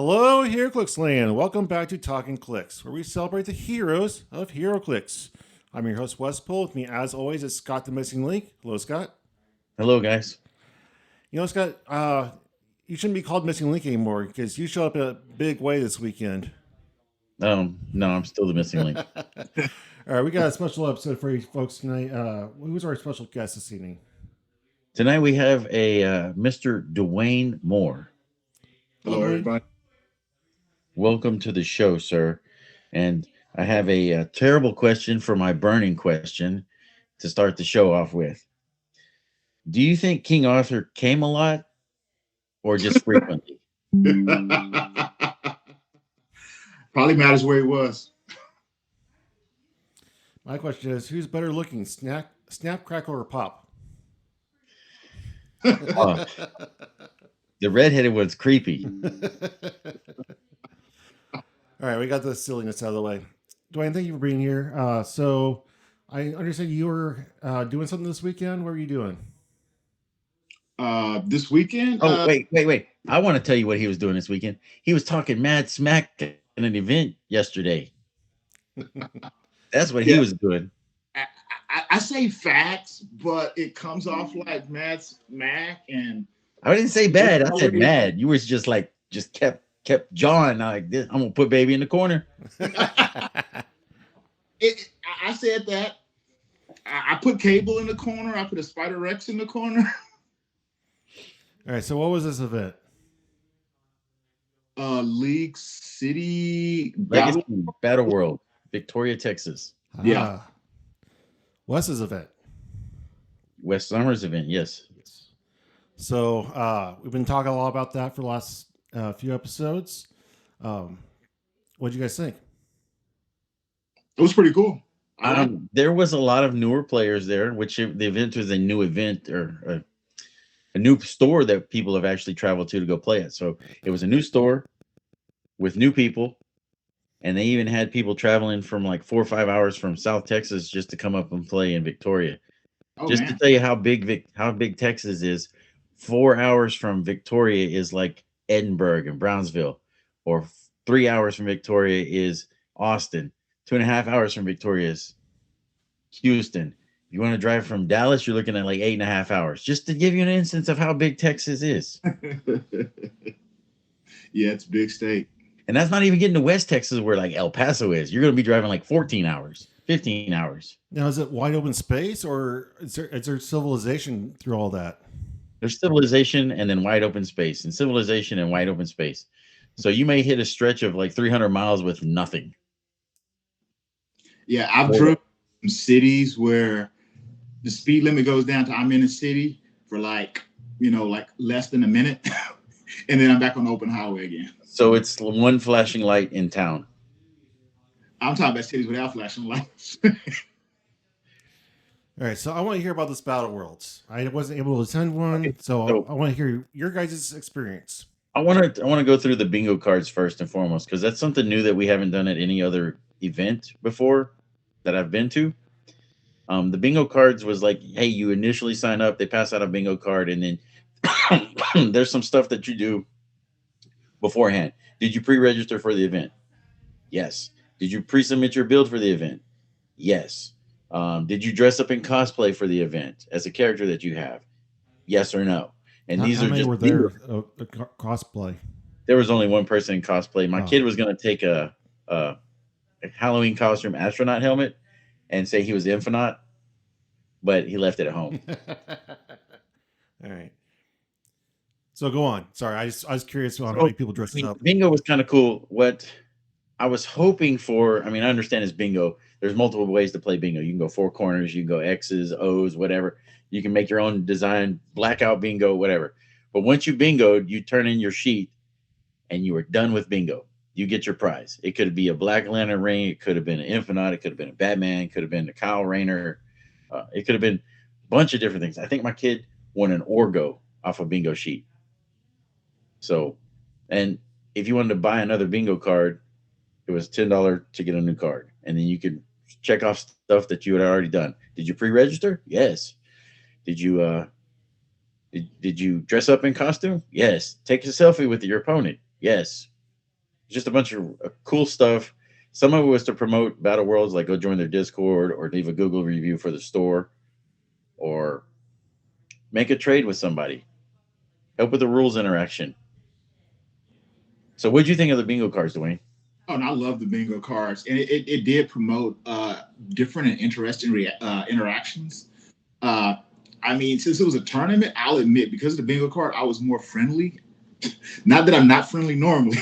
Hello, Heroclix land. Welcome back to Talking Clix, where we celebrate the heroes of Heroclix. I'm your host, Wespool. With me, as always, is Scott the Missing Link. Hello, Scott. Hello, guys. You know, Scott, you shouldn't be called Missing Link anymore because you showed up in a big way this weekend. No, I'm still the missing link. All right, we got a special episode for you folks tonight. Who's our special guest this evening? Tonight we have a Mr. Duane Moore. Hello, everybody. Welcome to the show, sir. And I have a terrible question for my burning question to start the show off with. Do you think King Arthur came a lot or just frequently? Probably matters where he was. My question is, who's better looking, Snap, Crackle, or Pop? The redheaded one's creepy. All right, we got the silliness out of the way. Duane, thank you for being here. So I understand you were doing something this weekend. What were you doing? This weekend? Oh, wait. I want to tell you what he was doing this weekend. He was talking mad smack in an event yesterday. That's what he was doing. I say facts, but it comes off like mad smack, and I didn't say bad. I said mad. You was just kept jawing like this. I'm gonna put baby in the corner. I said that. I put Cable in the corner. I put a Spider Rex in the corner. All right. So what was this event? League City Battle World, Victoria, Texas. Yeah. Wes's event. Wes Summers event, yes. So we've been talking a lot about that for the last few episodes. What did you guys think? It was pretty cool. There was a lot of newer players there, which the event was a new event or a new store that people have actually traveled to go play it. So it was a new store with new people, and they even had people traveling from like 4 or 5 hours from South Texas just to come up and play in Victoria. To tell you how big Texas is, 4 hours from Victoria is like Edinburgh and Brownsville, or 3 hours from Victoria is Austin. 2.5 hours from Victoria is Houston. If you want to drive from Dallas, you're looking at like 8.5 hours. Just to give you an instance of how big Texas is. Yeah, it's a big state. And that's not even getting to West Texas where like El Paso is. You're going to be driving like 14 hours, 15 hours. Now, is it wide open space or is there civilization through all that? There's civilization and then wide open space, and civilization and wide open space. So you may hit a stretch of like 300 miles with nothing. Yeah, I've driven some cities where the speed limit goes down to I'm in a city for like less than a minute. And then I'm back on the open highway again. So it's one flashing light in town. I'm talking about cities without flashing lights. All right, so I want to hear about this Battle Worlds. I wasn't able to attend one, so I want to hear your guys' experience. I want to go through the bingo cards first and foremost, because that's something new that we haven't done at any other event before that I've been to. The bingo cards was like, hey, you initially sign up, they pass out a bingo card, and then there's some stuff that you do beforehand. Did you pre-register for the event? Yes. Did you pre-submit your build for the event? Yes. Did you dress up in cosplay for the event as a character that you have? Yes or no? And these how are many just were there cosplay. There was only one person in cosplay. My kid was going to take a Halloween costume astronaut helmet and say he was Infinite, but he left it at home. All right. So go on. Sorry, I was curious about how many people dressed up. Bingo was kind of cool. What I was hoping for, I understand it's bingo. There's multiple ways to play bingo. You can go 4 corners, you can go X's, O's, whatever. You can make your own design, blackout bingo, whatever. But once you bingoed, you turn in your sheet and you are done with bingo. You get your prize. It could be a Black Lantern ring. It could have been an Infinite. It could have been a Batman. It could have been a Kyle Rayner. It could have been a bunch of different things. I think my kid won an Orgo off a bingo sheet. So, and if you wanted to buy another bingo card, it was $10 to get a new card. And then you could check off stuff that you had already done. Did you pre-register? Yes. Did you did you dress up in costume? Yes. Take a selfie with your opponent? Yes. just a bunch of cool stuff. Some of it was to promote Battle Worlds, like go join their Discord or leave a Google review for the store or make a trade with somebody. Help with the rules interaction. So what'd you think of the bingo cards, Duane? Oh, and I love the bingo cards, and it did promote different and interesting interactions. I mean, since it was a tournament, I'll admit, because of the bingo card, I was more friendly. Not that I'm not friendly normally,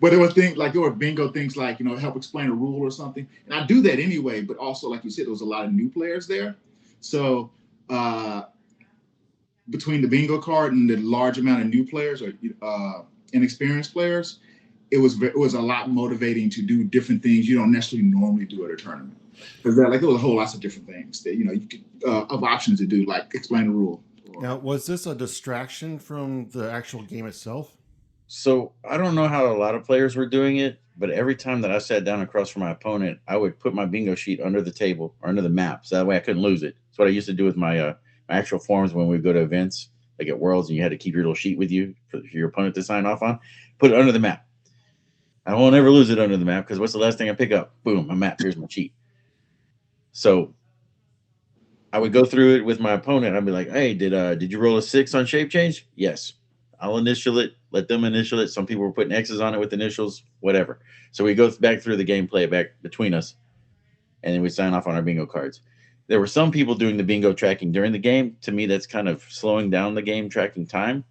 but there were bingo things like, help explain a rule or something. And I do that anyway, but also, like you said, there was a lot of new players there. So between the bingo card and the large amount of new players or inexperienced players, it was a lot motivating to do different things you don't necessarily normally do at a tournament. Because there was a whole lot of different things that you could of options to do, like explain the rule. Now, was this a distraction from the actual game itself? So I don't know how a lot of players were doing it, but every time that I sat down across from my opponent, I would put my bingo sheet under the table or under the map, so that way I couldn't lose it. That's what I used to do with my my actual forms when we go to events, like at Worlds, and you had to keep your little sheet with you for your opponent to sign off on. Put it under the map. I won't ever lose it under the map because what's the last thing I pick up? Boom, my map. Here's my sheet. So I would go through it with my opponent. I'd be like, "Hey, did you roll a 6 on shape change? Yes. I'll initial it. Let them initial it. Some people were putting X's on it with initials, whatever." So we go back through the game, play it back between us, and then we sign off on our bingo cards. There were some people doing the bingo tracking during the game. To me, that's kind of slowing down the game tracking time.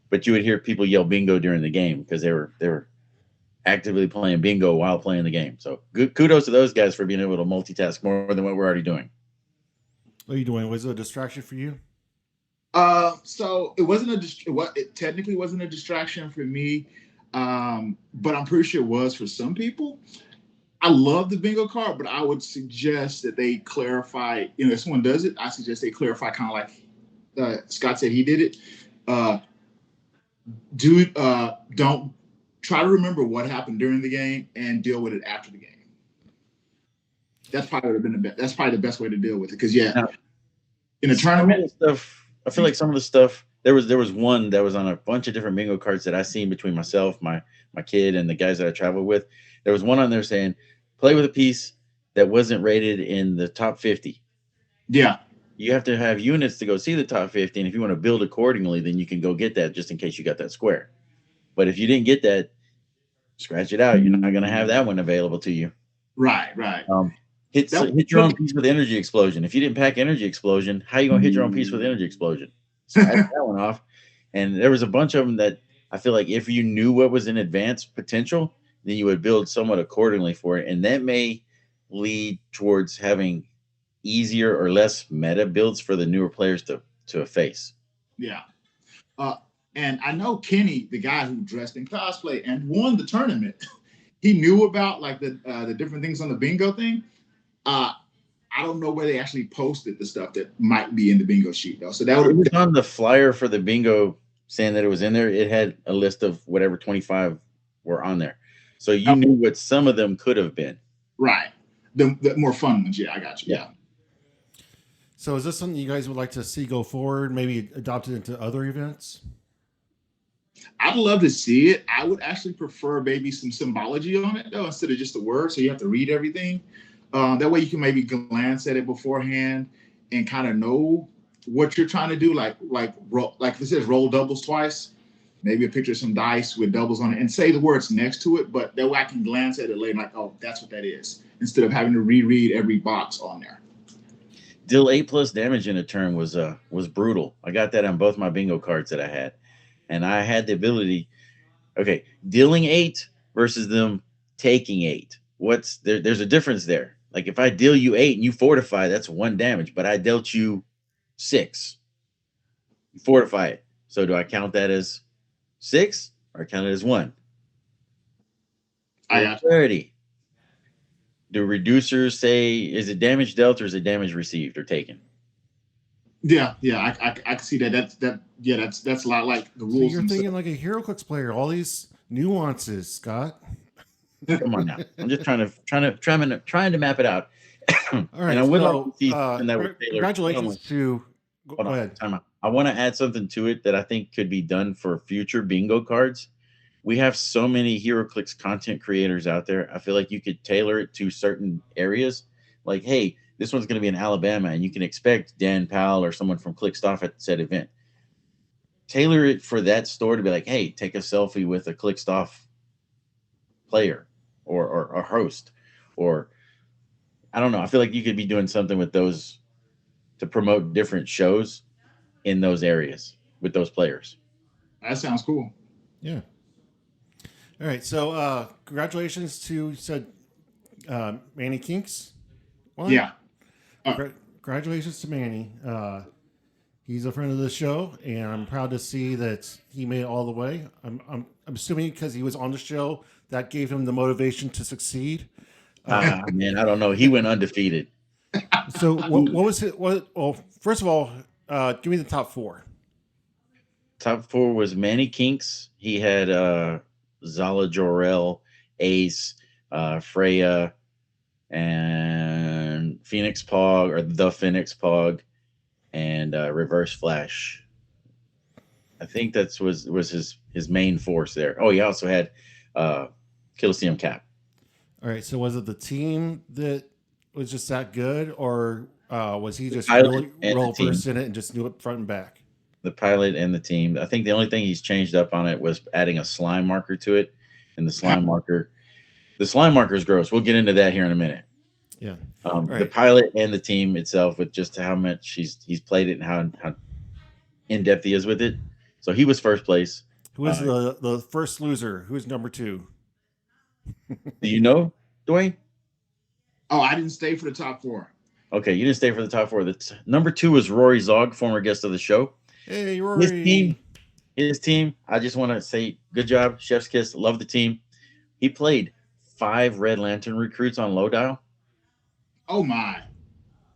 But you would hear people yell bingo during the game because they were actively playing bingo while playing the game. So good kudos to those guys for being able to multitask more than what we're already doing. What are you doing? Was it a distraction for you? So it technically wasn't a distraction for me, but I'm pretty sure it was for some people. I love the bingo card, but I would suggest that they clarify. If someone does it, I suggest they clarify, kind of like Scott said he did it. Don't try to remember what happened during the game and deal with it after the game. That's probably the best way to deal with it. Because in a tournament stuff, I feel like some of the stuff there was one that was on a bunch of different bingo cards that I seen between myself, my kid, and the guys that I traveled with. There was one on there saying, "Play with a piece that wasn't rated in the top 50." Yeah. You have to have units to go see the top 50, and if you want to build accordingly, then you can go get that just in case you got that square. But if you didn't get that, scratch it out. You're not going to have that one available to you. Right. Hit your own piece with energy explosion. If you didn't pack energy explosion, how are you going to hit your own piece with energy explosion? Scratch that one off. And there was a bunch of them that I feel like if you knew what was in advance potential, then you would build somewhat accordingly for it. And that may lead towards having easier or less meta builds for the newer players to face. Yeah. And I know Kenny, the guy who dressed in cosplay and won the tournament, he knew about like the different things on the bingo thing. I don't know where they actually posted the stuff that might be in the bingo sheet though. So that it was on the flyer for the bingo saying that it was in there. It had a list of whatever 25 were on there. So you knew what some of them could have been. Right. The more fun ones. Yeah, I got you. Yeah. So is this something you guys would like to see go forward, maybe adopt it into other events? I'd love to see it. I would actually prefer maybe some symbology on it though, instead of just the word. So you have to read everything. That way you can maybe glance at it beforehand and kind of know what you're trying to do. Like if it says roll doubles twice, maybe a picture of some dice with doubles on it and say the words next to it. But that way I can glance at it later like, oh, that's what that is, instead of having to reread every box on there. Deal 8+ damage in a turn was brutal. I got that on both my bingo cards that I had. And I had the ability, okay, dealing 8 versus them taking 8. There's a difference there. Like if I deal you 8 and you fortify, that's 1 damage, but I dealt you 6. You fortify it. So do I count that as 6 or count it as 1? I got 30. Do reducers say, is it damage dealt or is it damage received or taken? Yeah, I can see that. That's a lot like the rules. So you're thinking like a Heroclix player, all these nuances, Scott. Come on now. I'm just trying to map it out. All right. And I would so, like to see congratulations to. Go ahead. Time out. I want to add something to it that I think could be done for future bingo cards. we have so many Heroclix content creators out there. I feel like you could tailor it to certain areas. Like, hey, this one's going to be in Alabama, and you can expect Dan Powell or someone from Clix Off at said event. Tailor it for that store to be like, hey, take a selfie with a Clix Off player or host, or I don't know. I feel like you could be doing something with those to promote different shows in those areas with those players. That sounds cool. Yeah. All right. So, congratulations to you said Manny Kinks. Won? Yeah. Congratulations to Manny. He's a friend of the show, and I'm proud to see that he made it all the way. I'm assuming because he was on the show that gave him the motivation to succeed. Man, I don't know. He went undefeated. So what was it? Well, first of all, give me the top four. Top four was Manny Kinks. He had Zala Jorel, Ace, Freya, and Phoenix Pog, or the Phoenix Pog, and Reverse Flash. I think that was his main force there. Oh, he also had Killiseum Cap. All right. So was it the team that was just that good, or was he just really well versed in it and just knew it front and back? The pilot and the team. I think the only thing he's changed up on it was adding a slime marker to it, and the slime marker is gross. We'll get into that here in a minute. Yeah. The pilot and the team itself, with just how much he's played it and how in depth he is with it. So he was first place. Who was the first loser? Who's number two? Do you know, Duane? Oh, I didn't stay for the top four. Okay, you didn't stay for the top four. Number two was Rory Zog, former guest of the show. Hey, Rory. His team. I just want to say, good job, Chef's Kiss. Love the team. He played 5 Red Lantern recruits on low dial. Oh my!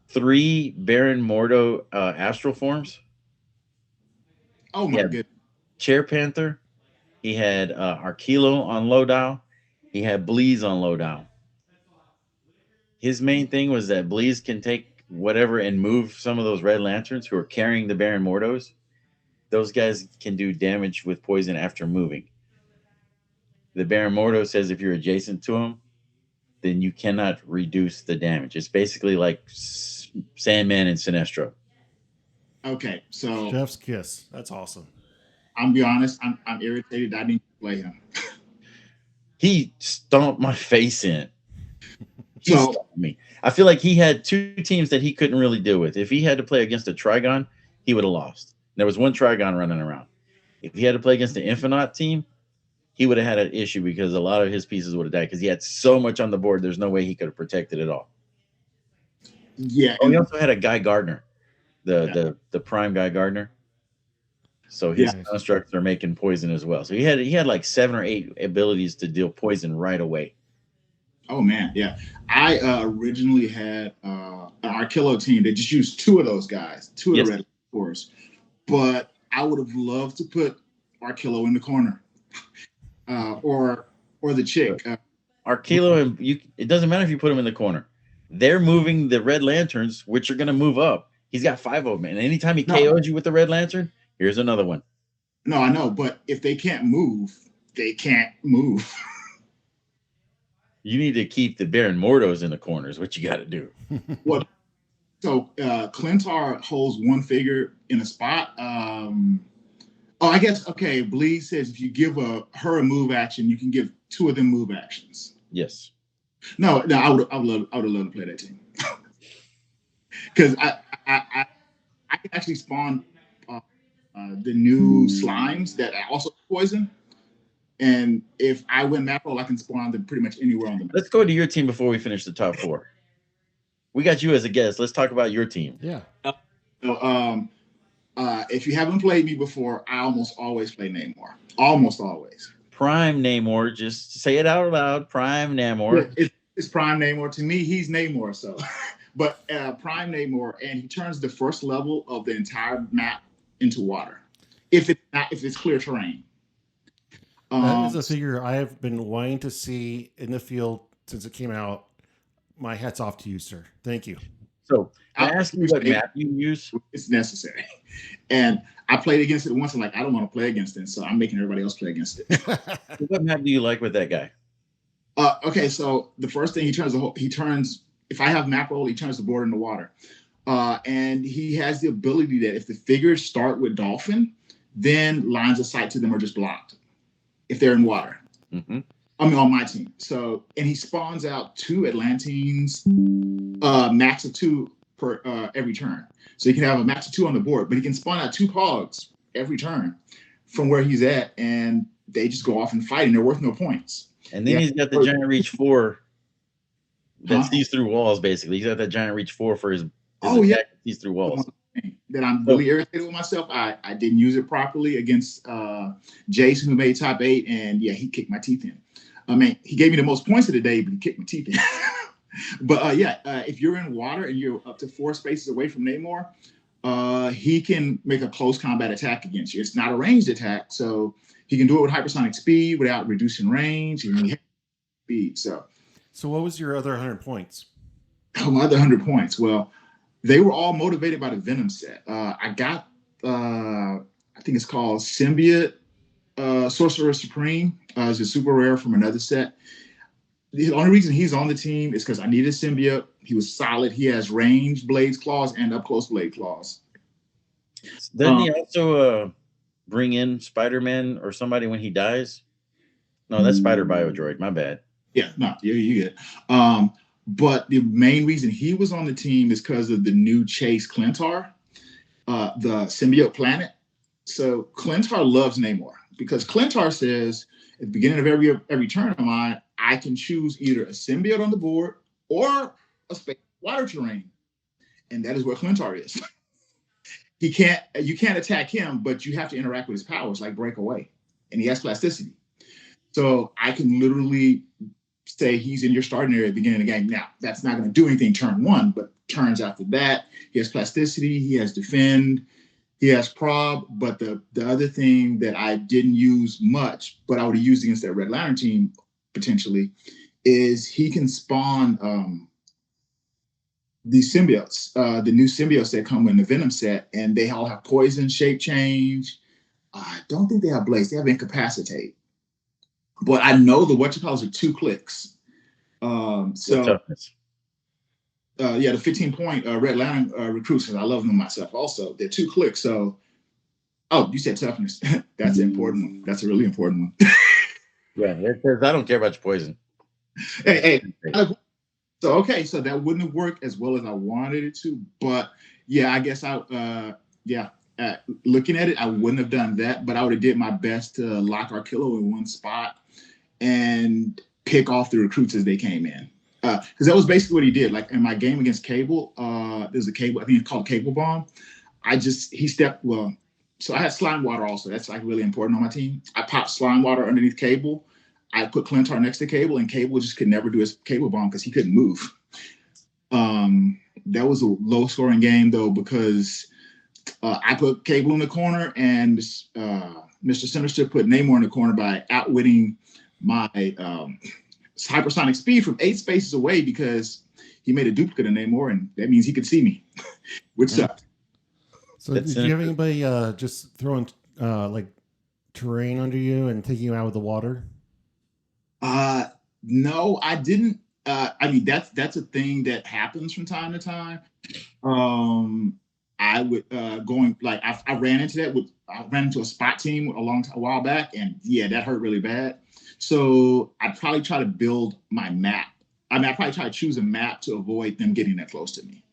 3 Baron Mordo astral forms. Oh my goodness! Chair Panther. He had Arquilo on low dial. He had Bleeze on low dial. His main thing was that Bleeze can take whatever and move some of those Red Lanterns who are carrying the Baron Mordos. Those guys can do damage with poison after moving. The Baron Mordo says if you're adjacent to him, then you cannot reduce the damage. It's basically like Sandman and Sinestro. Okay, so Chef's Kiss. That's awesome. I'm be honest. I'm irritated. I need to play him. He stomped my face in. He stomped me. I feel like he had 2 teams that he couldn't really deal with. If he had to play against a Trigon, he would have lost. There was 1 Trigon running around. If he had to play against the Infinite team, he would have had an issue because a lot of his pieces would have died because he had so much on the board. There's no way he could have protected it all. Yeah. Oh, he also had a Guy Gardner, the prime Guy Gardner. So his constructs are making poison as well. So he had like 7 or 8 abilities to deal poison right away. Oh man, yeah. I originally had an Arquillo team that just used 2 of those guys, 2 of the Red Force. But I would have loved to put Arquillo in the corner, or the chick. Arquillo, and it doesn't matter if you put him in the corner. They're moving the Red Lanterns, which are going to move up. He's got 5 of them, and anytime he KO'd you with the Red Lantern, here's another one. No, I know, but if they can't move, they can't move. You need to keep the Baron Mordos in the corners. What you got to do? What? So Clintar holds 1 figure in a spot. I guess Bleed says if you give her a move action, you can give 2 of them move actions. Yes. No, I would have loved to play that team because I can actually spawn the new slimes that I also poison. And if I win map roll, I can spawn them pretty much anywhere on the map. Let's go to your team before we finish the top 4. We got you as a guest. Let's talk about your team. Yeah. So, if you haven't played me before, I almost always play Namor. Almost always. Prime Namor. Just say it out loud. Prime Namor. It's Prime Namor. To me, he's Namor. So, but Prime Namor, and he turns the first level of the entire map into water. If it's clear terrain. That is a figure I have been wanting to see in the field since it came out. My hat's off to you, sir. Thank you. So can I I'll ask you what map you use? It's necessary. And I played against it once. I'm like, I don't want to play against it, so I'm making everybody else play against it. What map do you like with that guy? Okay, so the first thing he turns. If I have map roll, he turns the board into water. And he has the ability that if the figures start with dolphin, then lines of sight to them are just blocked if they're in water. Mm-hmm. I mean, on my team. So, and he spawns out 2 Atlanteans, max of 2 per every turn. So he can have a max of 2 on the board, but he can spawn out 2 pogs every turn from where he's at, and they just go off and fight, and they're worth no points. And then he's got the giant reach 4 that sees through walls. Basically, he's got that giant reach 4 for his attack that sees through walls. That I'm really irritated with myself. I didn't use it properly against Jason, who made top 8, and yeah, he kicked my teeth in. I mean, he gave me the most points of the day, but he kicked my teeth in. But if you're in water and you're up to 4 spaces away from Namor, he can make a close combat attack against you. It's not a ranged attack, so he can do it with hypersonic speed without reducing range and speed. So what was your other 100 points? Oh, my other 100 points. Well, they were all motivated by the Venom set. I got, I think it's called Symbiote Sorcerer Supreme. It's a super rare from another set. The only reason he's on the team is because I needed Symbiote. He was solid. He has range blades claws and up close blade claws. Doesn't he also bring in Spider-Man or somebody when he dies? No, that's Spider Biodroid. My bad. Yeah, no, you get it. But the main reason he was on the team is because of the new Chase Clintar, the symbiote planet. So Clintar loves Namor because Clintar says at the beginning of every turn of mine, I can choose either a symbiote on the board or a space water terrain. And that is where Clintar is. You can't attack him, but you have to interact with his powers like breakaway. And he has plasticity. So I can literally say he's in your starting area at the beginning of the game. Now, that's not going to do anything turn 1, but turns after that, he has plasticity, he has defend, he has prob. But the other thing that I didn't use much, but I would have used against that Red Lantern team potentially, is he can spawn these symbiotes, the new symbiotes that come in the Venom set, and they all have poison, shape change. I don't think they have blaze, they have incapacitate. But I know the whatchamacalls are 2 clicks. The 15-point Red Lantern recruits, and I love them myself also. They're 2 clicks. So, you said toughness. That's an important one. That's a really important one. Yeah, I don't care about your poison. Hey. So that wouldn't have worked as well as I wanted it to. But yeah, I guess looking at it, I wouldn't have done that, but I would have did my best to lock Arquillo in one spot and pick off the recruits as they came in. Because that was basically what he did. Like in my game against Cable, there's a Cable, I think it's called Cable Bomb. So I had Slime Water also. That's like really important on my team. I popped Slime Water underneath Cable. I put Clintar next to Cable, and Cable just could never do his Cable Bomb because he couldn't move. That was a low-scoring game, though, because I put Cable in the corner, and Mr. Sinister put Namor in the corner by outwitting my hypersonic speed from 8 spaces away because he made a duplicate of Namor, and that means he could see me, which sucked. So did you have anybody just throwing like terrain under you and taking you out with the water? No, I didn't. I mean, that's a thing that happens from time to time. I would I ran into that I ran into a spot team a while back, and yeah, that hurt really bad. So I'd probably try to build my map. I mean, I'd probably try to choose a map to avoid them getting that close to me.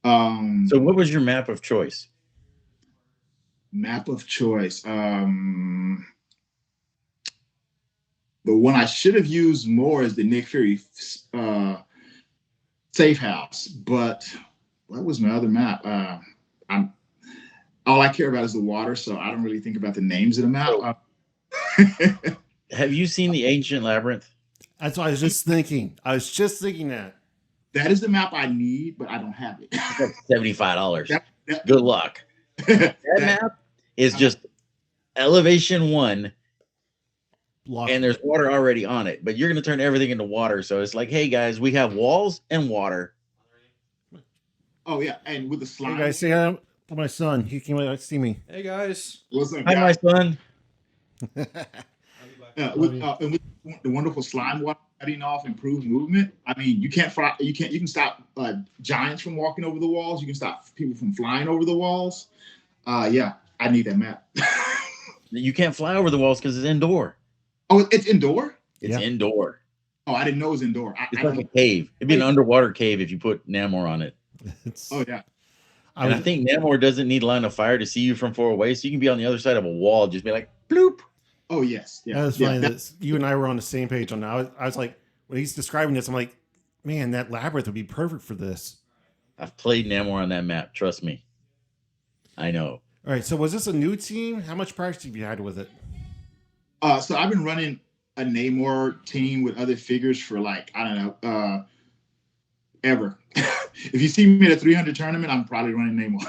So what was your map of choice? Map of choice. The one I should have used more is the Nick Fury safe house, but what was my other map? All I care about is the water, so I don't really think about the names of the map. Have you seen the Ancient Labyrinth? That's what I was just thinking. That. That is the map I need, but I don't have it. That's $75. Good luck. That map is just elevation 1. And there's water already on it, but you're going to turn everything into water. So it's like, hey guys, we have walls and water. Oh yeah, and with the Hey slime. guys, say hi to my son. He came out to see me. Hey guys. What's up, Hi, my guys? son. With Love you. and with the wonderful slime water cutting off improved movement. I mean, you can't fly. You can stop giants from walking over the walls. You can stop people from flying over the walls. Yeah, I need that map. You can't fly over the walls because it's indoor. Oh, it's indoor. It's Yeah. indoor. Oh, I didn't know it was indoor. It's I like a don't. cave. It'd be an underwater cave if you put Namor on it. It's, Oh yeah. And I think Namor doesn't need line of fire to see you from far away, so you can be on the other side of a wall, just be like, bloop. Oh yes. Yeah. That was yeah, funny that you and I were on the same page on that. I was like, when he's describing this, I'm like, man, that labyrinth would be perfect for this. I've played Namor on that map. Trust me. I know. All right, so was this a new team? How much practice have you had with it? So I've been running a Namor team with other figures for like, I don't know, ever. If you see me at a 300 tournament, I'm probably running Namor.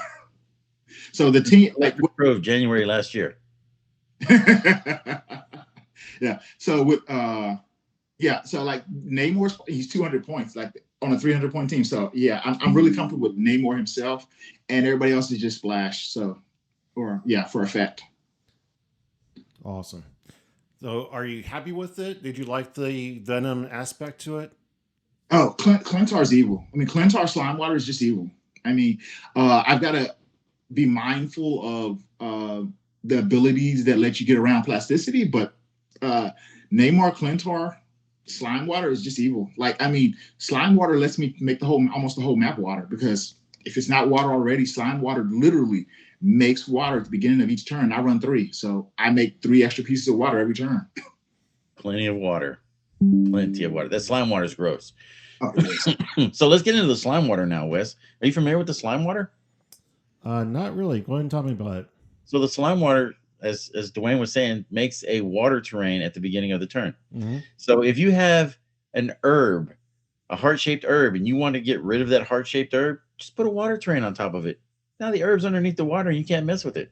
So the team, like, Grove, January last year. yeah. So with yeah, so like Namor's, he's 200 points, like on a 300-point team. So yeah, I'm really comfortable with Namor himself, and everybody else is just splash. So, or yeah, for effect. Awesome. So are you happy with it? Did you like the Venom aspect to it? Oh, Clentar's evil. I mean, Clentar Slimewater is just evil. I mean, I've got to be mindful of the abilities that let you get around plasticity, but Namor Clentar Slimewater is just evil. Like, I mean, Slimewater lets me make almost the whole map water, because if it's not water already, Slimewater literally makes water at the beginning of each turn. I run 3, so I make 3 extra pieces of water every turn. Plenty of water. Plenty of water. That slime water is gross. Oh, So let's get into the slime water now, Wes. Are you familiar with the slime water? Not really. Go ahead and tell me about it. So the slime water, as Duane was saying, makes a water terrain at the beginning of the turn. Mm-hmm. So if you have an herb, a heart-shaped herb, and you want to get rid of that heart-shaped herb, just put a water terrain on top of it. Now the herb's underneath the water, and you can't mess with it.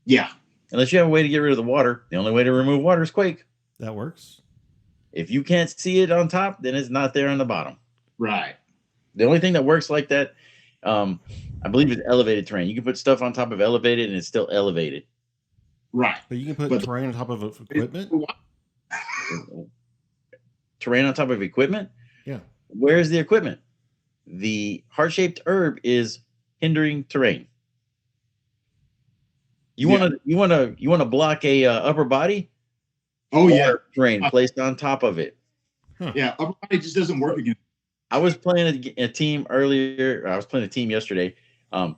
yeah. Unless you have a way to get rid of the water. The only way to remove water is Quake. That works. If you can't see it on top, then it's not there on the bottom. Right. The only thing that works like that, I believe, is elevated terrain. You can put stuff on top of elevated, and it's still elevated. Right. But you can put terrain on top of equipment? Terrain on top of equipment? Yeah. Where's the equipment? The heart-shaped herb is hindering terrain. You want to block a upper body? Oh yeah. Terrain placed on top of it. Huh. Yeah. Upper body just doesn't work again. I was playing a team earlier. I was playing a team yesterday.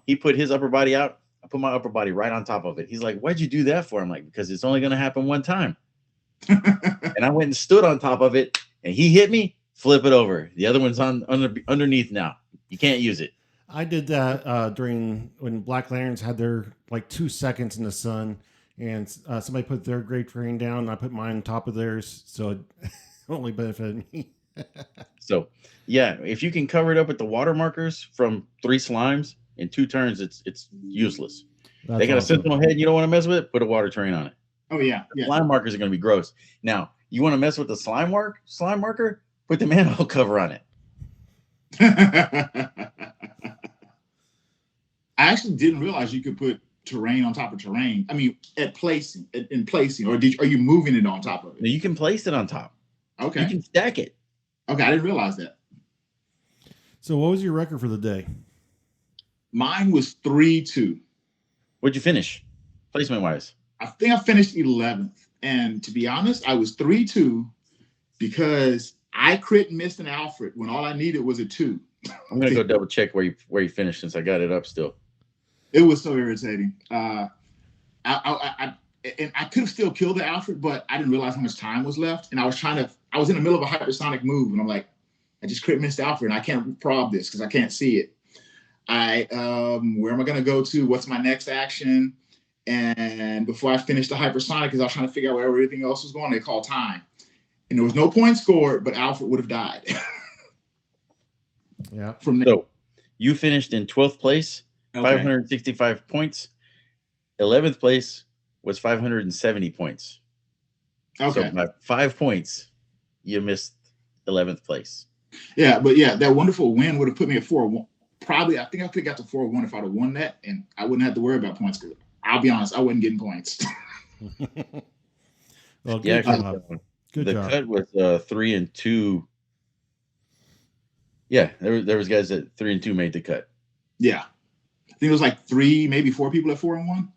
He put his upper body out. I put my upper body right on top of it. He's like, "Why'd you do that for?" I'm like, "Because it's only going to happen one time." And I went and stood on top of it, and he hit me. Flip it over. The other one's underneath now. You can't use it. I did that during when Black Lanterns had their like 2 seconds in the sun, and somebody put their great terrain down, and I put mine on top of theirs, so it only benefited me. So, yeah, if you can cover it up with the water markers from 3 slimes in 2 turns, it's useless. That's they got awesome. a sentinel head. You don't want to mess with it. Put a water terrain on it. Oh yeah. Yeah. Slime markers are going to be gross. Now, you want to mess with the slime marker? Put the manhole cover on it. I actually didn't realize you could put terrain on top of terrain. I mean, in placing, or are you moving it on top of it? Now, you can place it on top. Okay. You can stack it. Okay, I didn't realize that. So what was your record for the day? Mine was 3-2. What'd you finish, placement wise? I think I finished 11th, and to be honest, I was 3-2 because I crit missed an Alfred when all I needed was a 2. I'm gonna go double check where you finished since I got it up still. It was so irritating. I could have still killed the Alfred, but I didn't realize how much time was left. And I was in the middle of a hypersonic move, and I'm like, I just crit missed Alfred, and I can't prob this because I can't see it. Where am I gonna go to? What's my next action? And before I finished the hypersonic, because I was trying to figure out where everything else was going, they called time. And there was no point scored, but Alfred would have died. Yeah. From there. So you finished in 12th place, Okay. 565 points. 11th place was 570 points. Okay. So by 5 points, you missed 11th place. Yeah, but yeah, that wonderful win would have put me at I think I could have got to 4-1 if I'd have won that, and I wouldn't have to worry about points. Because I'll be honest, I wasn't getting points. Well, Yeah, good job. Good the job. cut was 3-2. Yeah, there was guys that 3-2 made the cut. Yeah, I think it was like 3, maybe 4 people at 4-1.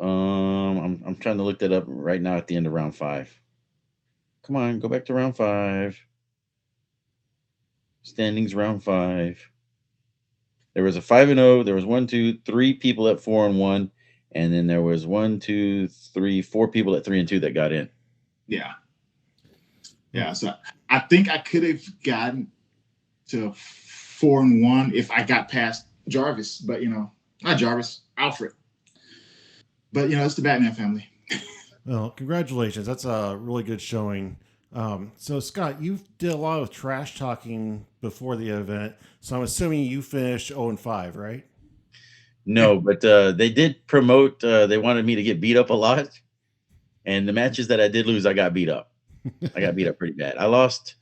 I'm trying to look that up right now at the end of round 5. Come on, go back to round 5. Standings round 5. There was a 5-0. There was 1, 2, 3 people at 4-1, and then there was 1, 2, 3, 4 people at 3-2 that got in. Yeah. So I think I could have gotten to 4-1 if I got past Jarvis, but not Jarvis, Alfred. But it's the Batman family. Well, congratulations. That's a really good showing. So Scott, you did a lot of trash talking before the event, so I'm assuming you finished 0-5, right? No, but they did promote. They wanted me to get beat up a lot, and the matches that I did lose, I got beat up. I got beat up pretty bad. I lost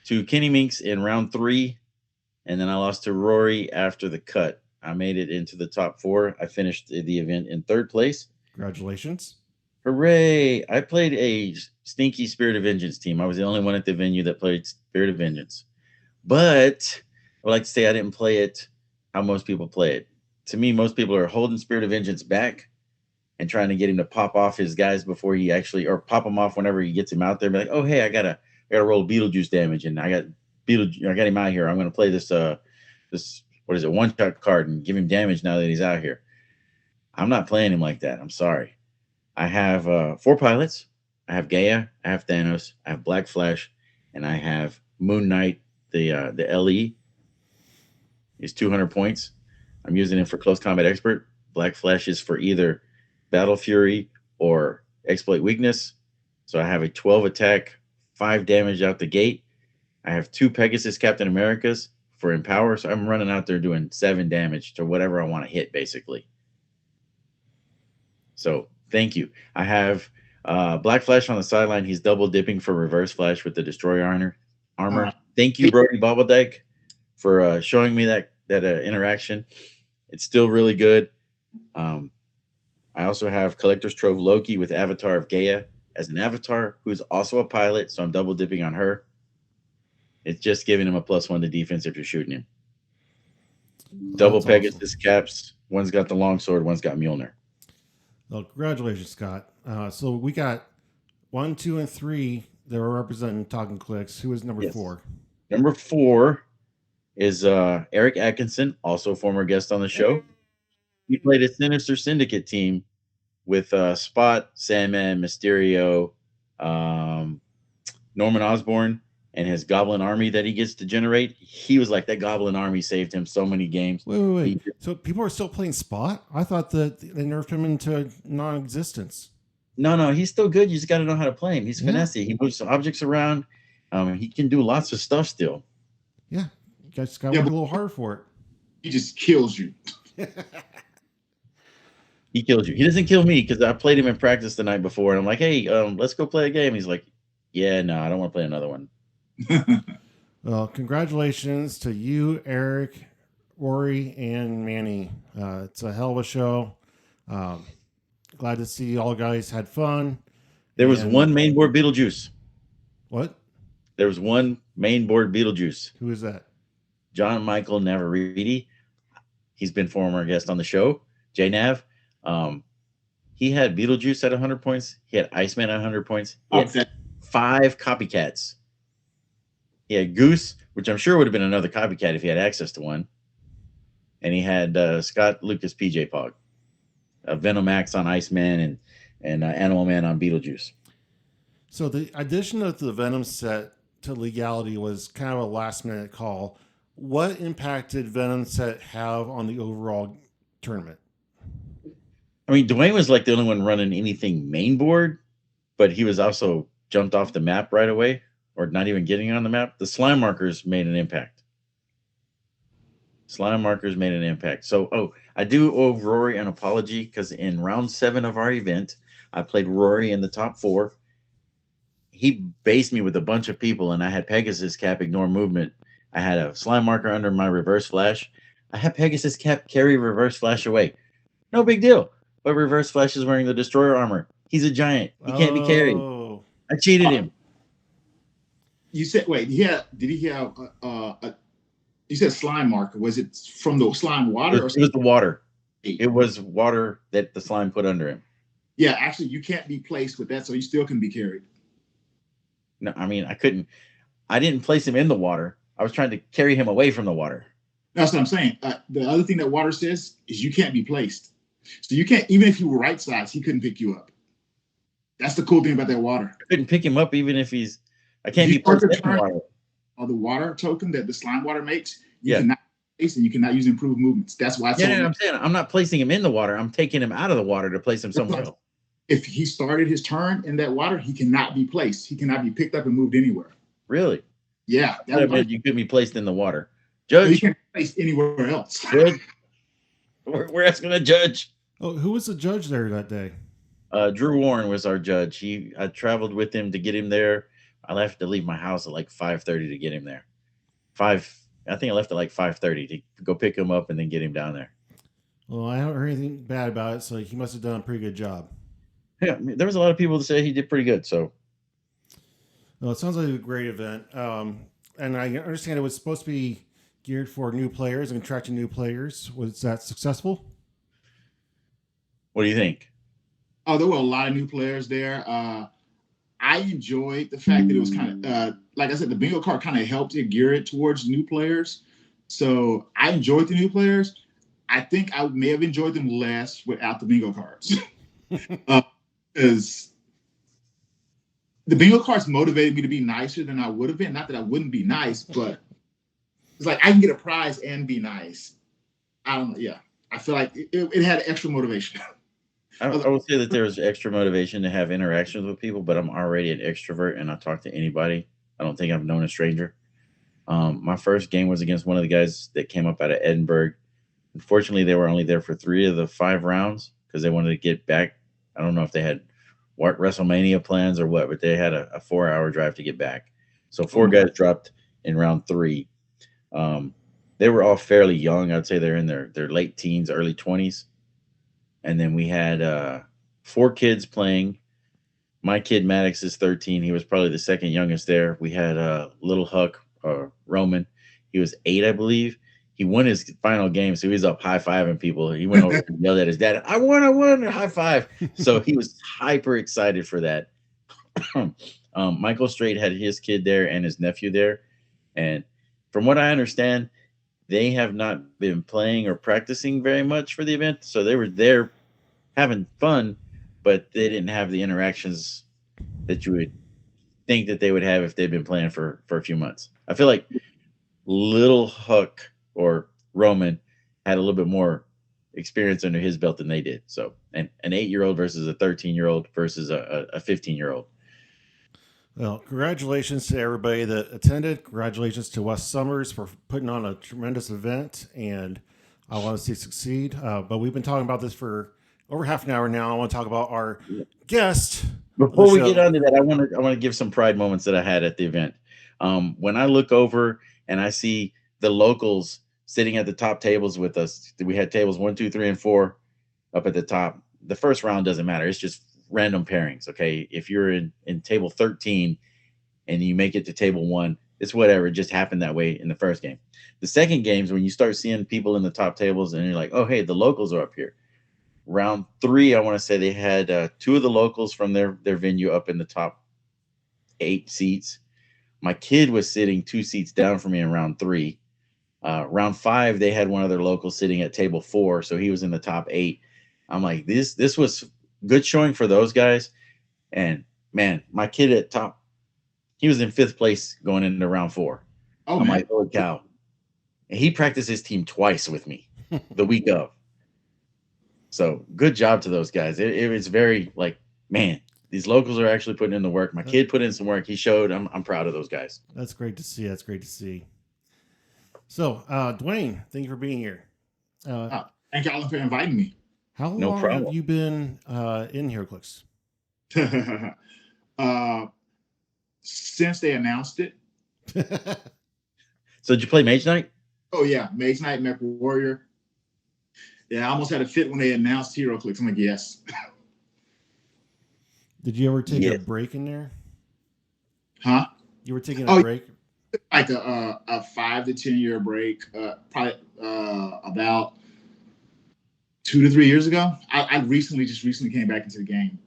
to Kenny Minks in round 3, and then I lost to Rory after the cut. I made it into the top 4. I finished the event in 3rd place. Congratulations. Hooray! I played a stinky Spirit of Vengeance team. I was the only one at the venue that played Spirit of Vengeance. But I would like to say I didn't play it how most people play it. To me, most people are holding Spirit of Vengeance back and trying to get him to pop off his guys before he actually, or pop him off whenever he gets him out there. Be like, oh, hey, I gotta roll Beetlejuice damage, and I got him out here. I'm gonna play this what is it, one-shot card and give him damage now that he's out here. I'm not playing him like that. I'm sorry. I have 4 pilots. I have Gaia. I have Thanos. I have Black Flash, and I have Moon Knight. The LE is 200 points. I'm using it for Close Combat Expert. Black Flash is for either Battle Fury or Exploit Weakness. So I have a 12 attack, 5 damage out the gate. I have 2 Pegasus Captain Americas for Empower. So I'm running out there doing 7 damage to whatever I want to hit, basically. So thank you. I have Black Flash on the sideline. He's double dipping for Reverse Flash with the Destroyer armor. Thank you, Brody Bobbledyke, for showing me that interaction. It's still really good. I also have Collector's Trove Loki with Avatar of Gaia as an avatar who's also a pilot, so I'm double dipping on her. It's just giving him a +1 to defense if you're shooting him. Double Pegasus awesome. Caps. One's got the longsword, one's got Mjolnir. Well, congratulations, Scott. So we got 1, 2, and 3 that were representing Talkn Clix. Who is number 4? Number 4 is Eric Atkinson, also a former guest on the show. He played a Sinister Syndicate team with Spot, Sandman, Mysterio, Norman Osborn, and his Goblin Army that he gets to generate. He was like, that Goblin Army saved him so many games. Wait. So people are still playing Spot? I thought that they nerfed him into non-existence. No, he's still good. You just got to know how to play him. He's finessey. He moves objects around. He can do lots of stuff still. Yeah. You guys got to work a little hard for it. He just kills you. He kills you. He doesn't kill me because I played him in practice the night before. And I'm like, hey, let's go play a game. He's like, yeah, no, I don't want to play another one. Well, congratulations to you, Eric, Rory, and Manny. It's a hell of a show. Glad to see all guys had fun. There was one main board Beetlejuice. What? There was one main board Beetlejuice. Who is that? John Michael Navarrete. He's been former guest on the show. JNav. He had Beetlejuice at 100 points. He had Iceman at 100 points. He had 5 copycats. He had Goose, which I'm sure would have been another copycat if he had access to one. And he had Scott Lucas PJ Pog. Venom Axe on Iceman and Animal Man on Beetlejuice. So the addition of the Venom set to Legality was kind of a last minute call. What impact did Venom set have on the overall tournament? I mean, Duane was like the only one running anything main board, but he was also jumped off the map right away, or not even getting on the map. The slime markers made an impact. So, I do owe Rory an apology because in round 7 of our event, I played Rory in the top 4. He based me with a bunch of people, and I had Pegasus Cap, Ignore Movement. I had a slime marker under my Reverse Flash. I have Pegasus kept carry reverse flash away. No big deal. But reverse flash is wearing the destroyer armor. He's a giant. He can't be carried. Oh, I cheated him. You said, wait, did he have you said slime marker? Was it from the slime water? It was the water. It was water that the slime put under him. Yeah, actually, you can't be placed with that, so you still can be carried. No, I mean, I couldn't. I didn't place him in the water. I was trying to carry him away from the water. That's what I'm saying. The other thing that water says is you can't be placed. So you can't, even if you were right size, he couldn't pick you up. That's the cool thing about that water. I couldn't pick him up even if he's. I can't be placed in the water. Or the water token that the slime water makes, you Yeah. cannot place and you cannot use improved movements. That's why I told him. I'm saying I'm not placing him in the water. I'm taking him out of the water to place him somewhere else. If he started his turn in that water, he cannot be placed. He cannot be picked up and moved anywhere. Really? Yeah. That meant you couldn't be placed in the water. So Judge, he can't be placed anywhere else. Judge, we're asking a judge. oh, who was the judge there that day? Drew Warren was our judge. I traveled with him to get him there. I have to leave my house at like 5:30 to get him there. I think I left at like 5:30 to go pick him up and then get him down there. Well, I haven't heard anything bad about it, so he must have done a pretty good job. Yeah, I mean, there was a lot of people that say he did pretty good. So Well, it sounds like a great event. And I understand it was supposed to be geared for new players and attracting new players. Was that successful? what do you think? Oh, there were a lot of new players there. I enjoyed the fact that it was kind of, like I said, the bingo card kind of helped it gear it towards new players. So I enjoyed the new players. I think I may have enjoyed them less without the bingo cards. Because the bingo cards motivated me to be nicer than I would have been. Not that I wouldn't be nice, but it's like I can get a prize and be nice. I don't know. Yeah. I feel like it had extra motivation. I would say that there's extra motivation to have interactions with people, but I'm already an extrovert and I talk to anybody. I don't think I've known a stranger. My first game was against one of the guys that came up out of Edinburgh. Unfortunately, they were only there for 3 of the 5 rounds because they wanted to get back. I don't know if they had WrestleMania plans or what, but they had a 4-hour drive to get back. So 4 guys dropped in round 3. They were all fairly young. I'd say they're in their late teens, early 20s. And then we had 4 kids playing. My kid Maddox is 13. He was probably the second youngest there. We had little Huck, Roman. He was 8, I believe. He won his final game, so he was up high-fiving people. He went over and yelled at his dad, I won, high five. So he was hyper excited for that. Michael Strait had his kid there and his nephew there. And from what I understand, they have not been playing or practicing very much for the event. So they were there having fun, but they didn't have the interactions that you would think that they would have if they'd been playing for a few months. I feel like little Huck or Roman had a little bit more experience under his belt than they did. So an 8-year-old versus a 13-year-old versus a 15-year-old. Well, congratulations to everybody that attended. Congratulations to Wes Summers for putting on a tremendous event, and I want to see it succeed. But we've been talking about this for over half an hour now. I want to talk about our guest. Before we get on to that, I want to give some pride moments that I had at the event. When I look over and I see the locals sitting at the top tables with us, we had tables 1, 2, 3, and 4 up at the top. The first round doesn't matter. It's just random pairings. Okay. If you're in table 13 and you make it to table 1, it's whatever. It just happened that way in the first game. The second games, when you start seeing people in the top tables and you're like, oh, hey, the locals are up here. Round 3, I want to say they had 2 of the locals from their venue up in the top 8 seats. My kid was sitting 2 seats down from me in round 3. Round 5, they had one of their locals sitting at table 4, so he was in the top 8. I'm like, this was good showing for those guys. And man, my kid at top, he was in 5th place going into round 4. Oh, I'm man. like, holy cow. And he practiced his team twice with me the week of. So good job to those guys. It was very like, man, these locals are actually putting in the work. My kid put in some work. He showed. I'm proud of those guys. That's great to see. That's great to see. So, Duane, thank you for being here. Thank y'all for inviting me. How long have you been in Heroclix? Since they announced it. So did you play Mage Knight? Oh yeah, Mage Knight, Mech Warrior. Yeah, I almost had a fit when they announced Heroclix. I'm like, yes. Did you ever take a Yes. break in there? Huh? You were taking a Oh, break? like a 5 to 10 year break, probably about 2 to 3 years ago. I recently came back into the game,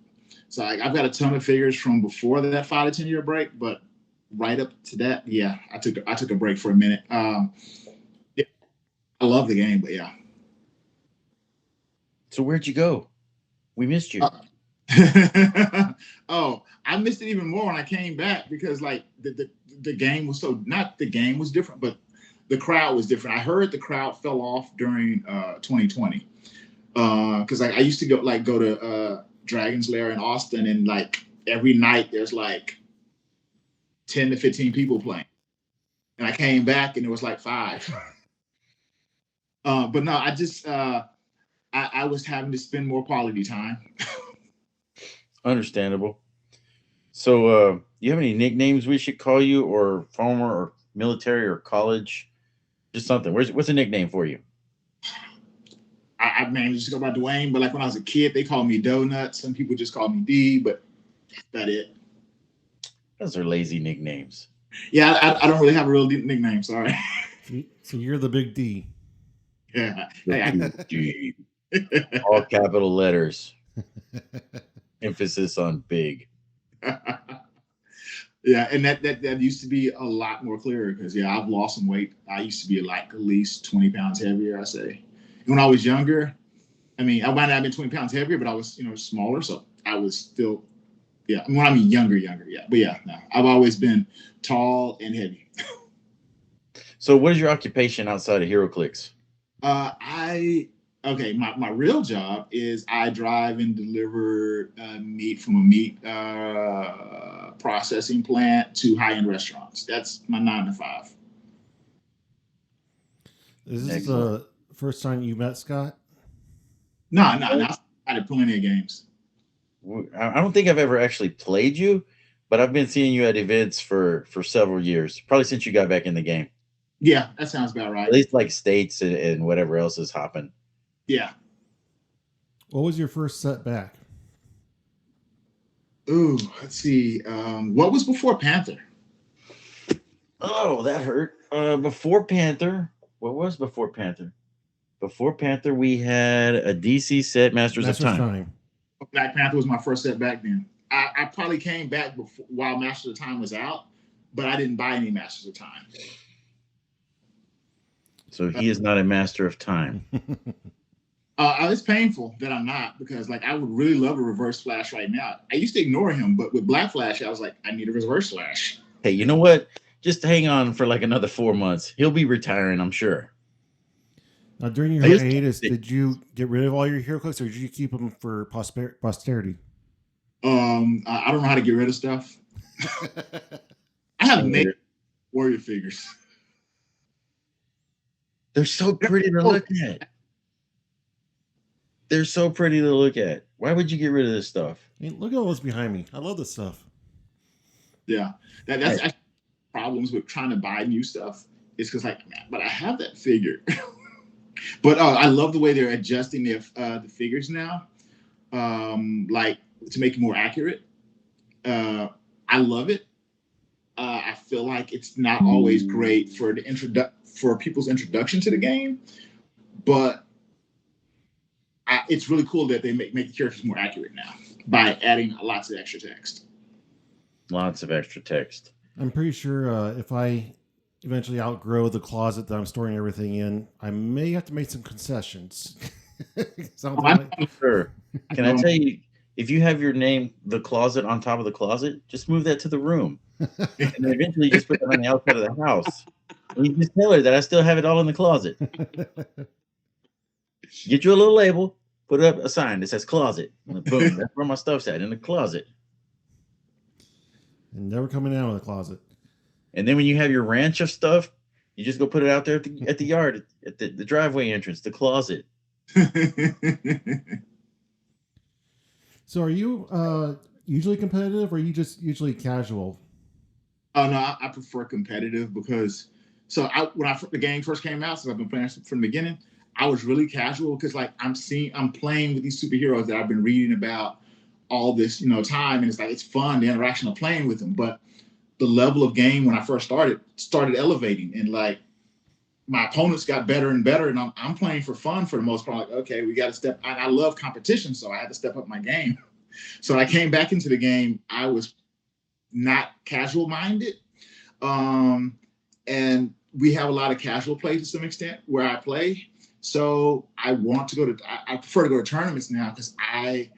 so I've got a ton of figures from before that 5 to 10 year break. But right up to that, yeah, I took a break for a minute. Yeah, I love the game, but yeah. So where'd you go? We missed you. Oh, I missed it even more when I came back because like the game was so not the game was different, but the crowd was different. I heard the crowd fell off during 2020 because I used to go to Dragon's Lair in Austin, and like every night there's like 10 to 15 people playing, and I came back and it was like five. But no, I was having to spend more quality time. Understandable. So, you have any nicknames we should call you, or former, or military, or college? Just something. What's a nickname for you? I managed to go by Duane, but like when I was a kid, they called me Donut. Some people just called me D, but that's it. Those are lazy nicknames. Yeah, I don't really have a real nickname. Sorry. So you're the big D. Yeah. G. All capital letters. Emphasis on big. Yeah, and that used to be a lot more clearer because yeah, I've lost some weight. I used to be like at least 20 pounds heavier, I say. And when I was younger, I mean, I might not have been 20 pounds heavier, but I was, smaller, so I was still, yeah. When I mean younger, yeah. But yeah, no, I've always been tall and heavy. So, what is your occupation outside of HeroClix? My real job is I drive and deliver meat from a meat processing plant to high end restaurants. That's my 9 to 5. Is this Excellent. the first time you met Scott? No. I had plenty of games. I don't think I've ever actually played you, but I've been seeing you at events for several years, probably since you got back in the game. Yeah, that sounds about right. At least like states and whatever else is hopping. Yeah. What was your first setback? Ooh, let's see. What was before Panther? Oh, that hurt. Before Panther, what was before Panther? Before Panther, we had a DC set, Masters of Master's Time. Time. Black Panther was my first setback then. I probably came back before, while Masters of Time was out, but I didn't buy any Masters of Time. So he is not a master of time. It's painful that I'm not because like I would really love a reverse flash right now. I used to ignore him, but with Black Flash, I was like, I need a reverse flash. Hey, you know what? Just hang on for like another 4 months. He'll be retiring, I'm sure. Now, during your hiatus, did you get rid of all your HeroClix, or did you keep them for posterity? I don't know how to get rid of stuff. I have made warrior figures. They're so pretty to look at. They're so pretty to look at. Why would you get rid of this stuff? I mean, look at all this behind me. I love this stuff. Yeah, that's actually problems with trying to buy new stuff. It's because like, but I have that figure. But I love the way they're adjusting the figures now, like to make it more accurate. I love it. I feel like it's not always great for for people's introduction to the game, but it's really cool that they make the characters more accurate now by adding lots of extra text. Lots of extra text. I'm pretty sure if I eventually outgrow the closet that I'm storing everything in, I may have to make some concessions. Sure. Can I tell you, if you have your name, the closet on top of the closet, just move that to the room. And then eventually just put that on the outside of the house. And you just tell her that I still have it all in the closet. Get you a little label, put up a sign that says closet. Boom, that's where my stuff's at, in the closet. And never coming out of the closet. And then when you have your ranch of stuff, you just go put it out there at the yard, at the driveway entrance, the closet. So are you usually competitive, or are you just usually casual? Oh no, I prefer competitive because So when the game first came out, since I've been playing from the beginning, I was really casual because like I'm playing with these superheroes that I've been reading about all this, time, and it's like it's fun, the interaction of playing with them. But the level of game when I first started elevating, and like my opponents got better and better, and I'm playing for fun for the most part. Like, okay, we got to step. I love competition, so I had to step up my game. So I came back into the game. I was not casual minded, and we have a lot of casual play to some extent where I play. So I prefer to go to tournaments now because I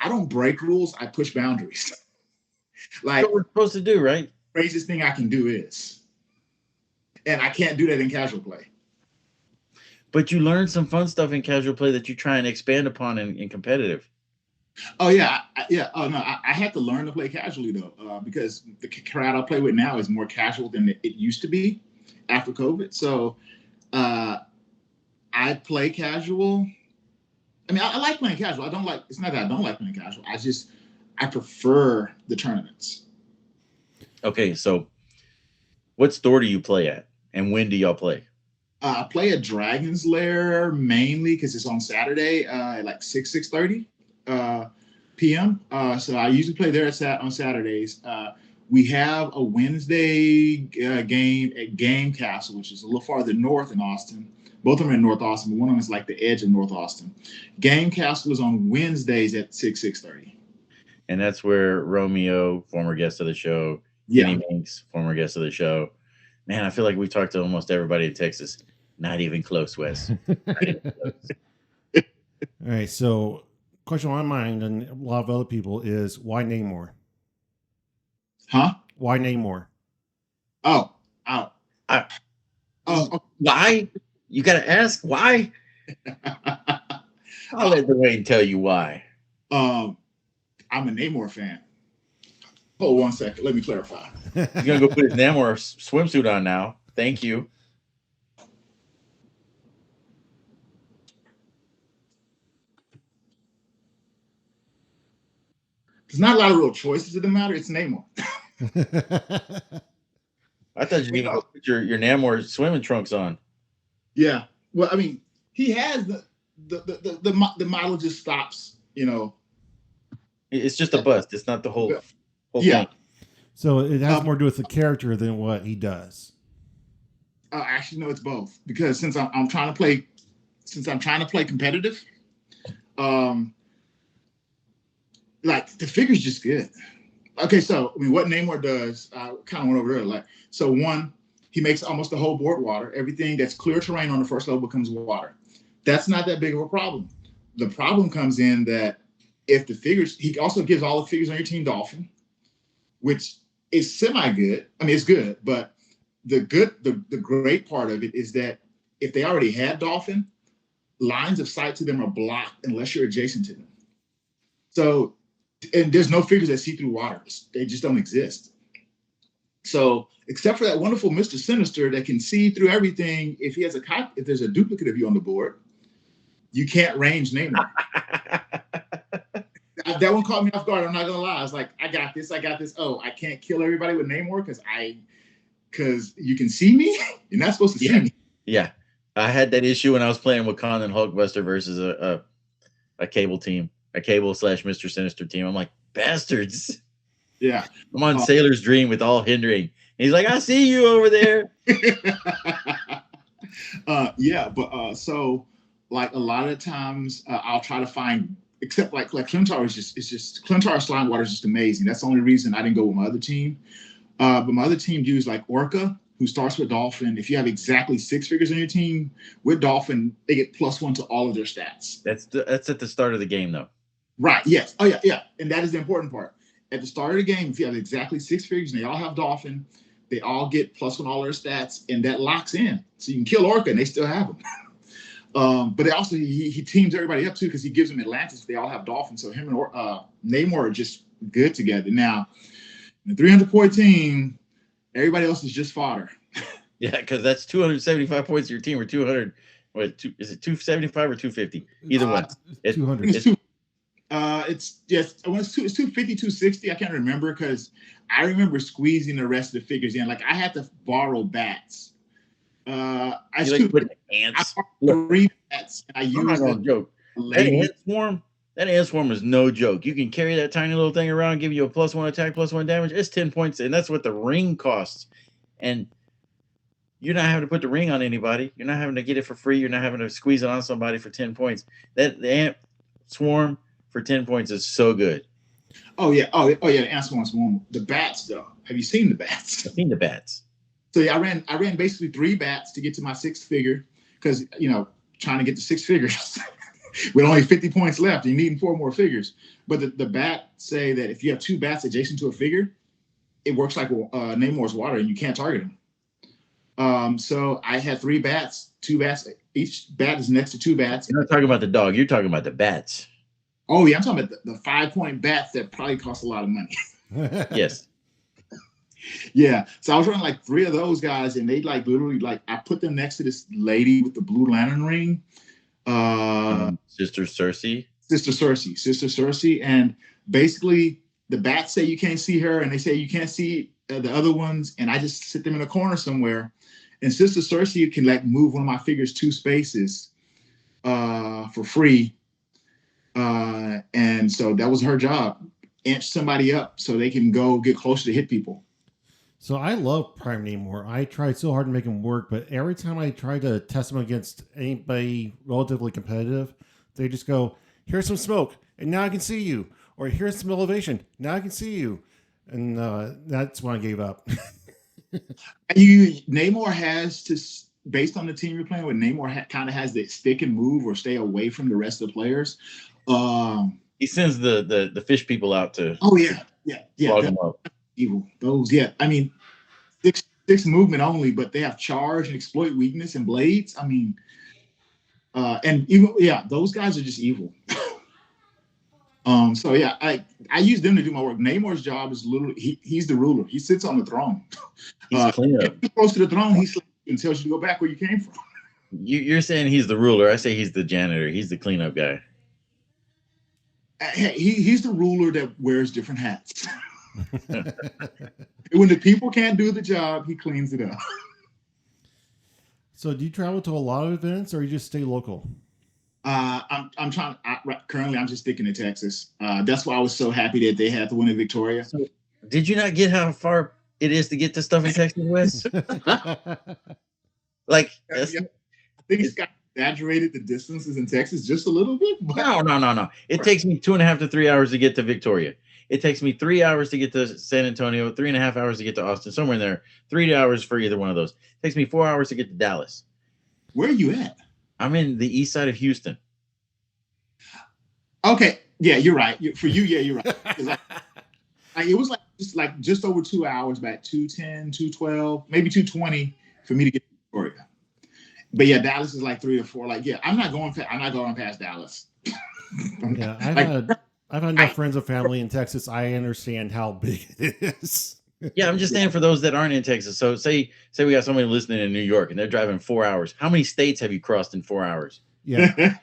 don't break rules. I push boundaries. Like what we're supposed to do, right? Craziest thing I can do is, and I can't do that in casual play. But you learn some fun stuff in casual play that you try and expand upon in competitive. Oh yeah, yeah. Oh no, I had to learn to play casually though, because the crowd I play with now is more casual than it used to be after COVID. So I play casual. I mean, I like playing casual. It's not that I don't like playing casual. I prefer the tournaments. Okay, so what store do you play at, and when do y'all play? I play at Dragon's Lair mainly because it's on Saturday at like 6:30 p.m. So I usually play there on Saturdays. We have a Wednesday game at Game Castle, which is a little farther north in Austin. Both of them are in North Austin, but one of them is like the edge of North Austin. Game Castle is on Wednesdays at 6:30. And that's where Romeo, former guest of the show, Kenny Minks, former guest of the show. Man, I feel like we've talked to almost everybody in Texas. Not even close, Wes. All right, so question on my mind and a lot of other people is why Namor? Huh? Why Namor? Oh. Why? You got to ask why. I'll let Duane tell you why. I'm a Namor fan. Hold 1 second. Let me clarify. He's going to go put his Namor swimsuit on now. Thank you. There's not a lot of real choices in the matter. It's Namor. I thought you were going to put your Namor swimming trunks on. Yeah. Well, I mean, he has the model just stops, It's just a bust. It's not the whole thing. So it has more to do with the character than what he does. Actually, no, it's both. Because since I'm trying to play competitive, like the figure's just good. Okay, so I mean, what Namor does, I kind of went over there. Like, so one, he makes almost the whole board water. Everything that's clear terrain on the first level becomes water. That's not that big of a problem. The problem comes in that if the figures, he also gives all the figures on your team Dolphin, which is semi-good. I mean, it's good, but the great part of it is that if they already had Dolphin, lines of sight to them are blocked unless you're adjacent to them. So, and there's no figures that see through water. They just don't exist. So, except for that wonderful Mr. Sinister that can see through everything, if there's a duplicate of you on the board, you can't range Namor. That one caught me off guard. I'm not gonna lie. I was like, I got this. Oh, I can't kill everybody with Namor because you can see me. You're not supposed to see me. Yeah, I had that issue when I was playing Wakanda and Hulkbuster versus a cable team, a cable / Mr. Sinister team. I'm like, bastards. Yeah, I'm on Sailor's Dream with all hindering. And he's like, I see you over there. So like a lot of times I'll try to find. Except like Clintar is just Clintar Slime Water is just amazing. That's the only reason I didn't go with my other team. But my other team dudes like Orca, who starts with Dolphin. If you have exactly 6 figures on your team with Dolphin, they get +1 to all of their stats. That's at the start of the game, though. Right. Yes. Oh yeah. And that is the important part. At the start of the game, if you have exactly 6 figures and they all have Dolphin, they all get +1 all their stats, and that locks in. So you can kill Orca and they still have them. But also he teams everybody up too because he gives them Atlantis. They all have Dolphins, so him and Namor are just good together. Now, in the 300-point team, everybody else is just fodder. Yeah, because that's 275 points of your team, or 200. Is it 275 or 250? Either one. It's 200. It's It's just it's 250, 260. I can't remember because I remember squeezing the rest of the figures in. Like I had to borrow bats. You like put ants. I borrowed 3 bats. And I I'm not used gonna joke. That ant swarm is no joke. You can carry that tiny little thing around, give you a +1 attack, +1 damage. It's 10 points, and that's what the ring costs. And you're not having to put the ring on anybody. You're not having to get it for free. You're not having to squeeze it on somebody for 10 points. The ant swarm for 10 points is so good. Oh yeah, the ant swarm. The bats though. Have you seen the bats? I've seen the bats. So yeah, I ran basically 3 bats to get to my 6th figure because trying to get to 6 figures with only 50 points left, you needing 4 more figures. But the bat say that if you have 2 bats adjacent to a figure, it works like Namor's water, and you can't target them. So I had 3 bats, 2 bats. Each bat is next to 2 bats. You're not talking about the dog. You're talking about the bats. Oh yeah, I'm talking about the 5-point bats that probably cost a lot of money. Yes. Yeah. So I was running like 3 of those guys, and they like literally like I put them next to this lady with the blue lantern ring. Sister Cersei, and basically the bats say you can't see her, and they say you can't see the other ones, and I just sit them in a corner somewhere. And Sister Cersei can like move one of my figures 2 spaces for free, and so that was her job. Inch somebody up so they can go get closer to hit people. So I love Prime Namor. I tried so hard to make him work, but every time I try to test him against anybody relatively competitive, they just go, here's some smoke, and now I can see you. Or here's some elevation, now I can see you. And that's when I gave up. Namor has to, based on the team you're playing with, Namor kind of has to stick and move or stay away from the rest of the players. He sends the fish people out to log them up. Evil. Those, I mean, six movement only, but they have charge and exploit weakness and blades. I mean, and even those guys are just evil. So yeah, I use them to do my work. Namor's job is literally he's the ruler. He sits on the throne. He's cleanup. Close to the throne, he slaps you and tells you to go back where you came from. You're saying he's the ruler. I say he's the janitor. He's the cleanup guy. He's the ruler that wears different hats. When the people can't do the job, he cleans it up. So do you travel to a lot of events, or you just stay local? I'm trying. Currently, I'm just sticking to Texas. That's why I was so happy that they had to win in Victoria. So, did you not get how far it is to get to stuff in Texas West? Like, I think it's got exaggerated the distances in Texas just a little bit. But... No. It takes me 2.5 to 3 hours to get to Victoria. It takes me 3 hours to get to San Antonio, 3.5 hours to get to Austin, somewhere in there. 3 hours for either one of those. It takes me 4 hours to get to Dallas. Where are you at? I'm in the east side of Houston. Okay. Yeah, you're right. For you, you're right. It was just over 2 hours, about 2:10, 2:12, maybe 2:20 for me to get to Victoria. But yeah, Dallas is like 3 or 4. I'm not going past Dallas. I've had enough friends and family in Texas. I understand how big it is. Yeah, I'm just saying for those that aren't in Texas. So say we got somebody listening in New York and they're driving 4 hours. How many states have you crossed in 4 hours? Yeah.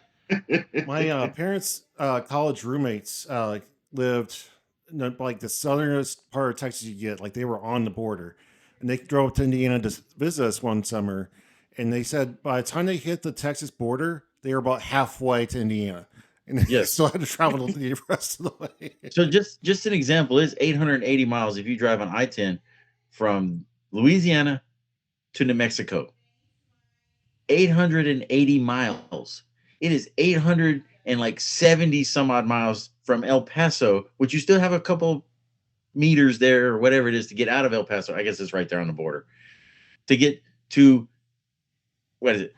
My parents' college roommates lived in the southernest part of Texas you get. Like they were on the border. And they drove to Indiana to visit us one summer. And they said by the time they hit the Texas border, they were about halfway to Indiana. And they still had to travel the rest of the way. So just an example is 880 miles if you drive on I-10 from Louisiana to New Mexico. 880 miles. It is 870 some odd miles from El Paso, which you still have a couple meters there or whatever it is to get out of El Paso. I guess it's right there on the border. To get to, what is it?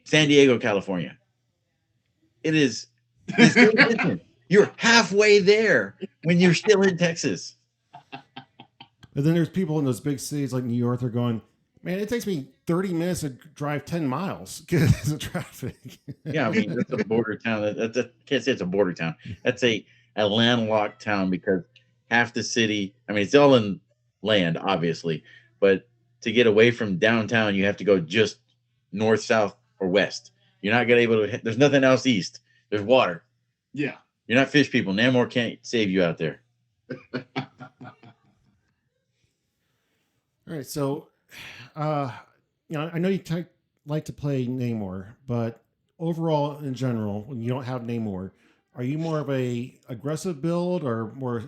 San Diego, California. It's you're halfway there when you're still in Texas. And then there's people in those big cities like New York. They're going, man, it takes me 30 minutes to drive 10 miles because of traffic. Yeah, I mean, that's a border town. I can't say it's a border town. That's a landlocked town because half the city, I mean, it's all in land, obviously. But to get away from downtown, you have to go just north, south, or west. You're not going to be able to, there's nothing else east. There's water. Yeah. You're not fish people. Namor can't save you out there. All right, so I know you like to play Namor, but overall, in general, when you don't have Namor, are you more of a aggressive build or more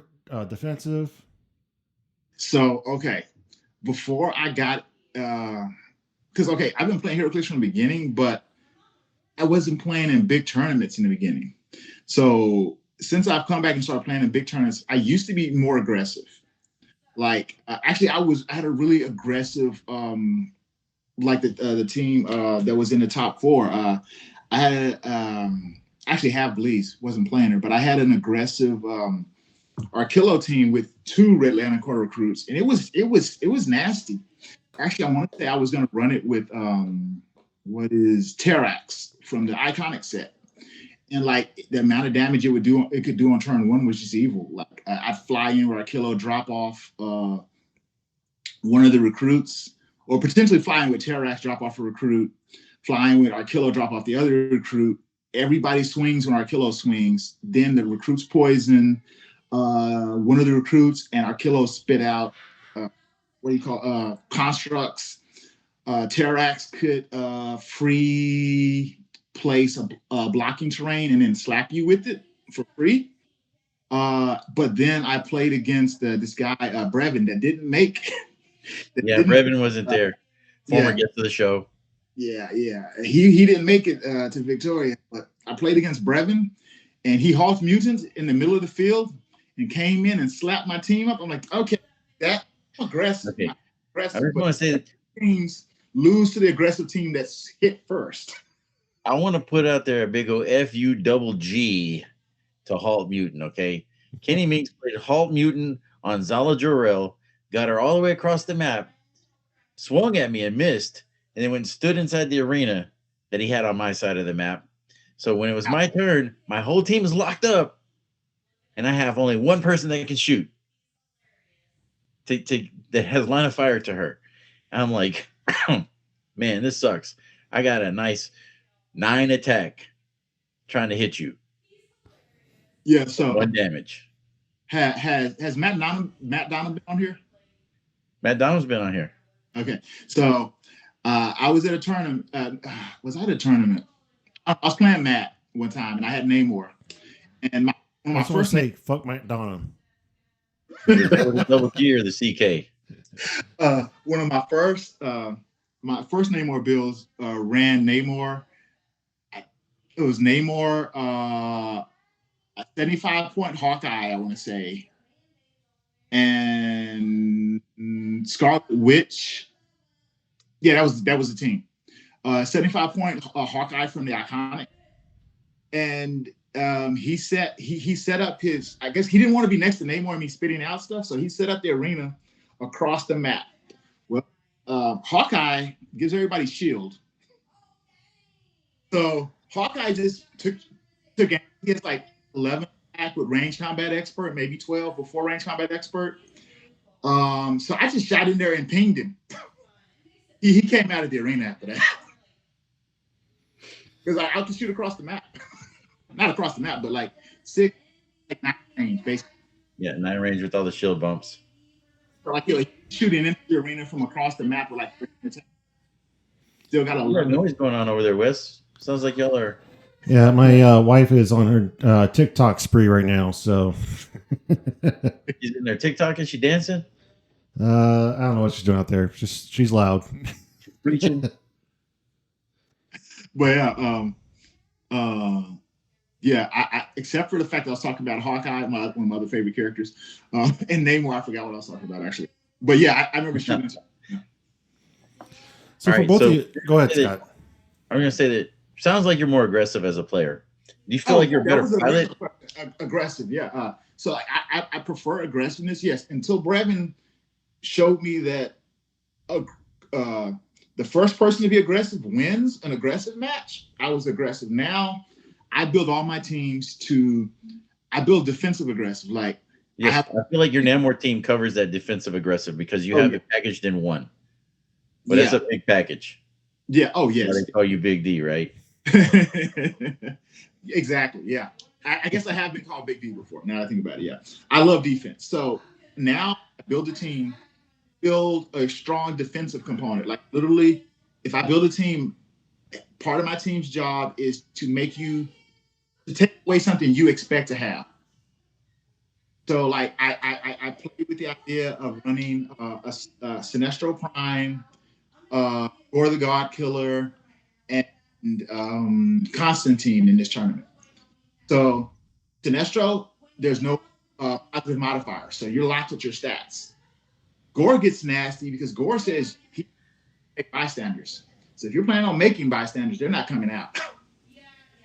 defensive? So okay, before I got because okay, I've been playing Heroclix from the beginning, but I wasn't playing in big tournaments in the beginning. So since I've come back and started playing in big tournaments, I used to be more aggressive. Like actually, I had a really aggressive like the team that was in the top four. I had actually half Bleeze wasn't playing her, but I had an aggressive Arkillo team with 2 Red Lantern Corps recruits, and it was nasty. Actually, I want to say I was going to run it with what is Terrax from the Iconic set, and like the amount of damage it could do on turn 1 was just evil. Like I'd fly in where Arkillo drop off one of the recruits, or potentially flying with Terrax, drop off a recruit, flying with Arkillo, drop off the other recruit. Everybody swings when Arkillo swings. Then the recruits poison one of the recruits, and Arkillo spit out what do you call constructs. Terrax could free place a blocking terrain and then slap you with it for free. But then I played against this guy Brevin that didn't make. Brevin wasn't there. Former guest of the show. Yeah. He didn't make it to Victoria, but I played against Brevin, and he half mutants in the middle of the field and came in and slapped my team up. I'm like, okay, that's aggressive. Okay. Aggressive, I just want to say that teams lose to the aggressive team that's hit first. I want to put out there a big old FUGG to Halt Mutant, okay? Kenny Minks played Halt Mutant on Zala Jor-El, got her all the way across the map, swung at me and missed, and then went and stood inside the arena that he had on my side of the map. So when it was my turn, my whole team is locked up, and I have only one person that can shoot that has line of fire to her. And I'm like, man, this sucks. I got a nice 9 attack trying to hit you. Yeah, so 1 damage. Has Matt Donovan been on here? Matt Donald's been on here. Okay, so I was at a tournament. Was I at a tournament? I was playing Matt one time, and I had Namor. And my first say, fuck Matt Donovan. The double G or the CK? One of my first Namor builds ran Namor. It was Namor, a 75-point Hawkeye, I want to say, and Scarlet Witch. Yeah, that was the team. 75-point Hawkeye from the Iconic, and he set up his. I guess he didn't want to be next to Namor and me spitting out stuff, so he set up the arena across the map. Well, Hawkeye gives everybody shield, so Hawkeye just took. He has like 11 attack with range combat expert, maybe 12 before range combat expert. So I just shot in there and pinged him. He came out of the arena after that. Because I could shoot across the map. Not across the map, but like 9 range, basically. Yeah, 9 range with all the shield bumps. So like shooting into the arena from across the map with like 3 still got a lot of noise going on over there, Wes. Sounds like y'all are. Yeah, my wife is on her TikTok spree right now, so. She's in there TikTok. Is she dancing? I don't know what she's doing out there. She's loud. Preaching. But yeah, I except for the fact that I was talking about Hawkeye, one of my other favorite characters, and Namor, I forgot what I was talking about actually. But yeah, I remember shooting. So all for right, both of you, go ahead, Scott. I'm going to say that sounds like you're more aggressive as a player. Do you feel like you're a better pilot? Aggressive, yeah. So I prefer aggressiveness, yes. Until Brevin showed me that the first person to be aggressive wins an aggressive match. I was aggressive. Now I build all my teams I build defensive aggressive. Like yes, I feel like your Namor team covers that defensive aggressive because you have it packaged in one. But that's a big package. Yeah. Oh yes. They call you Big D, right? Exactly. Yeah. I guess I have been called Big D before. Now that I think about it, yeah. I love defense. So now I build a team, build a strong defensive component. Like literally, if I build a team, part of my team's job is to make you to take away something you expect to have. So like I play with the idea of running a Sinestro Prime, Gore the God Killer, and Constantine in this tournament. So Sinestro, there's no positive modifier, so you're locked with your stats. Gore gets nasty because Gore says he make bystanders. So if you're planning on making bystanders, they're not coming out.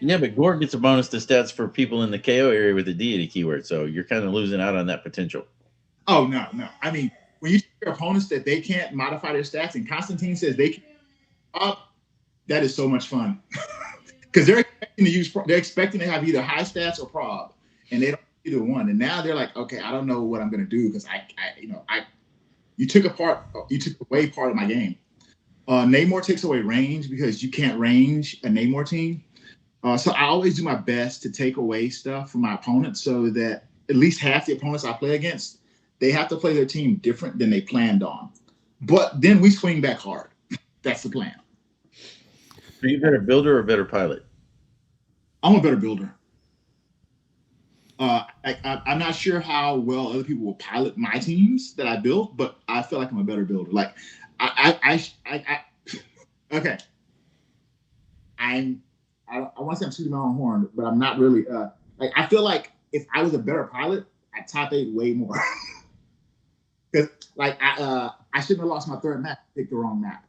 Yeah, but Gore gets a bonus to stats for people in the KO area with the deity keyword, so you're kind of losing out on that potential. Oh, no. I mean, when you your opponents that they can't modify their stats and Constantine says they can up, that is so much fun. Because they're expecting to have either high stats or prob, and they don't either one. And now they're like, okay, I don't know what I'm gonna do because you took away part of my game. Namor takes away range because you can't range a Namor team. So I always do my best to take away stuff from my opponents so that at least half the opponents I play against, they have to play their team different than they planned on. But then we swing back hard. That's the plan. Are you a better builder or a better pilot? I'm a better builder. I'm not sure how well other people will pilot my teams that I built, but I feel like I'm a better builder. Like okay. I want to say I'm shooting my own horn, but I'm not really. Like I feel like if I was a better pilot, I'd top 8 way more. Because like I shouldn't have lost my third map, picked the wrong map.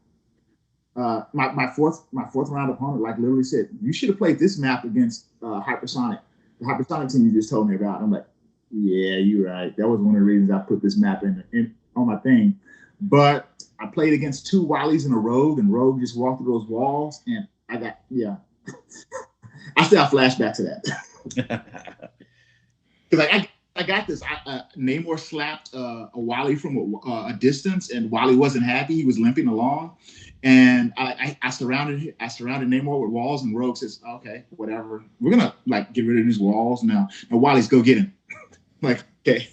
My fourth round opponent like literally said, you should have played this map against Hypersonic. The Hypersonic team you just told me about. I'm like, yeah, you're right. That was one of the reasons I put this map in on my thing. But I played against 2 Wallies and a Rogue, and Rogue just walked through those walls, and I got I still have flashback to that. Because I got this. Namor slapped a Wally from a distance, and Wally wasn't happy. He was limping along, and I surrounded Namor with walls, and Rogue says, "Okay, whatever. We're gonna like get rid of these walls now. Now Wally's go get him." Like, okay.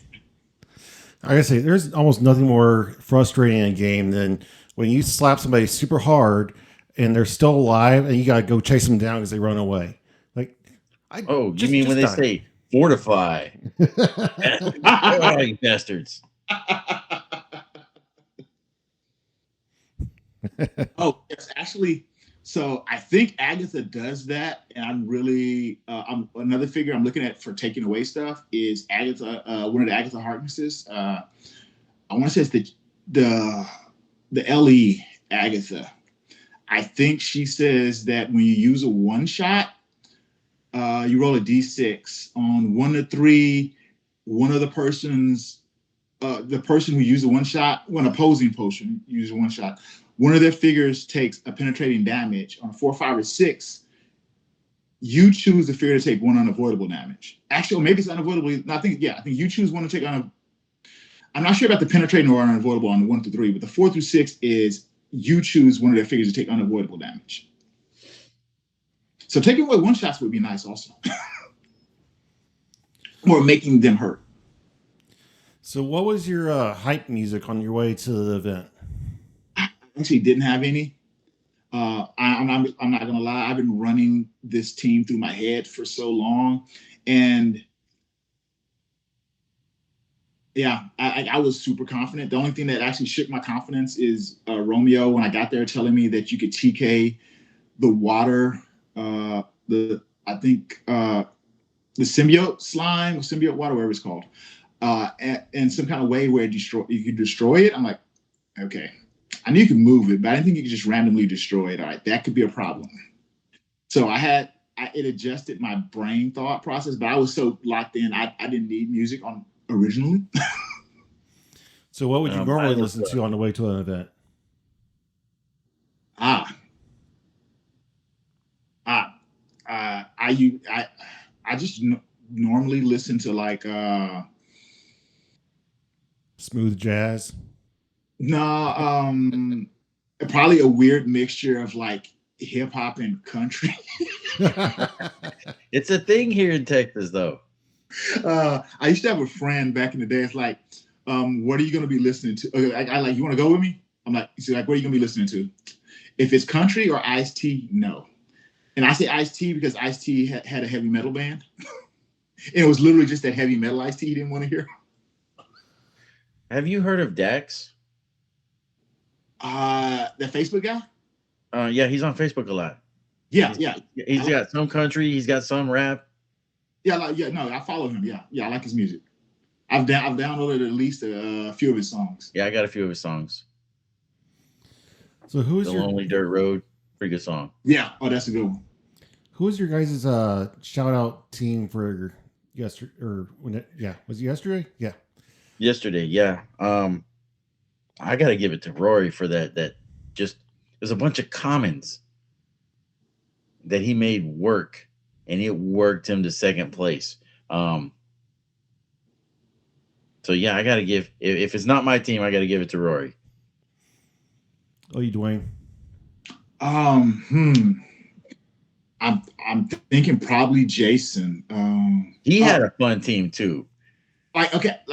I gotta say, there's almost nothing more frustrating in a game than when you slap somebody super hard and they're still alive, and you gotta go chase them down because they run away. Like, you mean when they say fortify? Oh, you bastards! Oh, yes, actually. So I think Agatha does that, and I'm really another figure I'm looking at for taking away stuff is Agatha, one of the Agatha Harknesses. I want to say it's the LE Agatha. I think she says that when you use a one shot, you roll a d6 on 1 to 3. One of the person's the person who used a one shot, when opposing potion uses one shot, one of their figures takes a penetrating damage on 4, 5, or 6. You choose the figure to take 1 unavoidable damage. Actually, maybe it's unavoidable. I think you choose one to take I'm not sure about the penetrating or unavoidable on the 1 through 3, but the 4 through 6 is you choose one of their figures to take unavoidable damage. So taking away one shots would be nice also. Or making them hurt. So what was your hype music on your way to the event? I actually didn't have any. I'm not gonna lie. I've been running this team through my head for so long, and yeah, I was super confident. The only thing that actually shook my confidence is Romeo when I got there telling me that you could TK the water, the symbiote slime or symbiote water, whatever it's called, in some kind of way where you could destroy it. I'm like, okay. I knew you could move it, but I didn't think you could just randomly destroy it. All right, that could be a problem. So it adjusted my brain thought process, but I was so locked in, I didn't need music on originally. So what would you normally listen to on the way to an event? I just normally listen to like smooth jazz. No, probably a weird mixture of like hip hop and country. It's a thing here in Texas, though. I used to have a friend back in the day. It's like, what are you going to be listening to? I like, you want to go with me? I'm like, he's like, what are you going to be listening to? If it's country or Ice-T, no. And I say Ice-T because Ice-T had a heavy metal band. And it was literally just that heavy metal Ice-T he didn't want to hear. Have you heard of Dax? The Facebook guy? Yeah, he's on Facebook a lot. Yeah. He's got some country. He's got some rap. No, I follow him. Yeah, I like his music. I've downloaded at least a few of his songs. Yeah, I got a few of his songs. So who's The your Lonely Dirt Road? Pretty good song. Yeah. Oh, that's a good one. Who was your guys' shout out team for yesterday? Or was it yesterday? Yeah. Yesterday, yeah. I got to give it to Rory for that. Just there's a bunch of commons that he made work, and it worked him to second place. So yeah, I got to give. If it's not my team, I got to give it to Rory. Oh, you, Duane? I'm thinking probably Jason. He had a fun team too.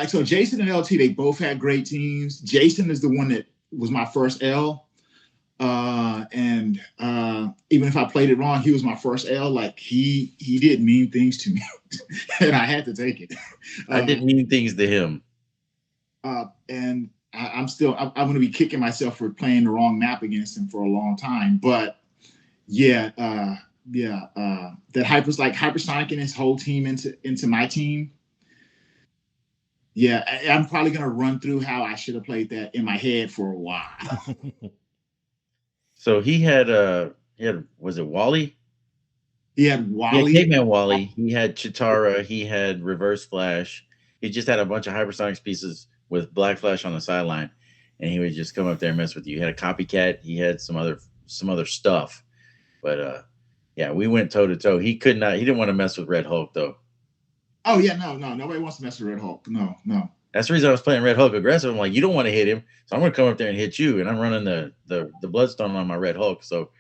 So Jason and LT, they both had great teams. Jason is the one that was my first L. And even if I played it wrong, he was my first L. Like he did mean things to me, and I had to take it. I did mean things to him. And I'm going to be kicking myself for playing the wrong map against him for a long time. But that Hypersonic and his whole team into my team. Yeah, I'm probably going to run through how I should have played that in my head for a while. So he had was it Wally? He had Wally. Yeah, Caveman Wally. He had Chitara. He had Reverse Flash. He just had a bunch of Hypersonics pieces with Black Flash on the sideline, and he would just come up there and mess with you. He had a Copycat. He had some other stuff, but we went toe to toe. He could not. He didn't want to mess with Red Hulk though. Oh yeah, no, nobody wants to mess with Red Hulk. No. That's the reason I was playing Red Hulk aggressive. I'm like, you don't want to hit him, so I'm going to come up there and hit you, and I'm running the Bloodstone on my Red Hulk. So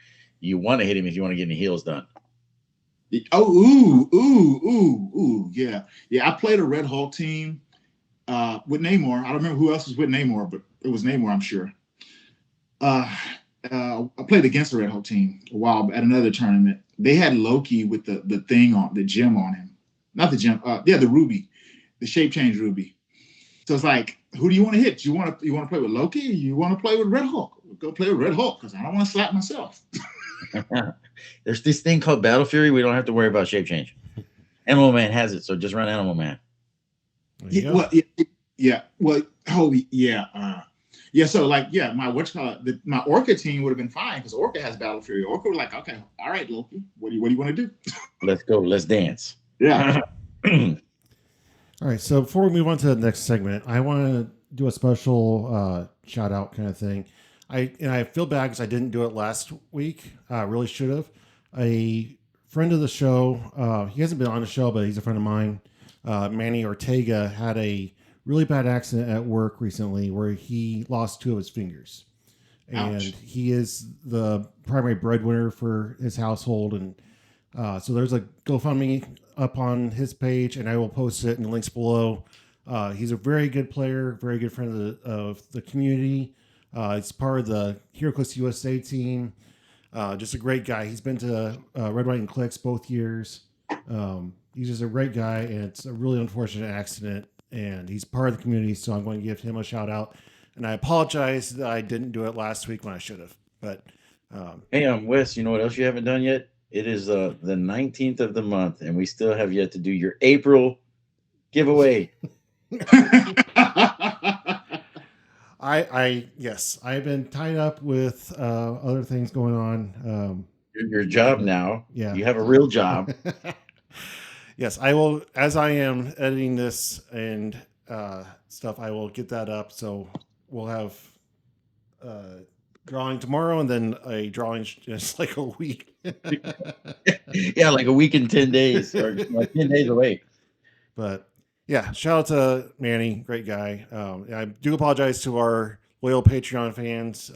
you want to hit him if you want to get any heals done. Oh, ooh, yeah. I played a Red Hulk team with Namor. I don't remember who else was with Namor, but it was Namor, I'm sure. I played against the Red Hulk team a while at another tournament. They had Loki with the thing on the gem on him, not the gem. The ruby, the shape change ruby. So it's like, who do you want to hit? You want to play with Loki? Or you want to play with Red Hulk? Go play with Red Hulk because I don't want to slap myself. There's this thing called Battle Fury. We don't have to worry about shape change. Animal Man has it, so just run Animal Man. So my Orca team would have been fine because Orca has Battle Fury. Orca was like, okay, all right, Loki, what do you want to do? Let's go. Let's dance. Yeah. All right, so before we move on to the next segment, I want to do a special shout out kind of thing. I feel bad because I didn't do it last week. I really should have. A friend of the show, he hasn't been on the show, but he's a friend of mine. Manny Ortega had a really bad accident at work recently where he lost 2 of his fingers. And Ouch. he is the primary breadwinner for his household. And so there's a GoFundMe up on his page, and I will post it in the links below. He's a very good player, very good friend of the community. He's part of the Heroclix USA team. Just a great guy. He's been to Red, White, and Clix both years. He's just a great guy, and it's a really unfortunate accident, and he's part of the community, so I'm going to give him a shout out. And I apologize that I didn't do it last week when I should have. But hey, Wes, you know what else you haven't done yet? It is the 19th of the month, and we still have yet to do your April giveaway. Yes, I've been tied up with other things going on. Your job now. Yeah. You have a real job. Yes, I will, as I am editing this and stuff, I will get that up. So we'll have drawing tomorrow and then a drawing just like a week. Yeah, like a week and 10 days or like 10 days away. But yeah, shout out to Manny, great guy. I do apologize to our loyal Patreon fans.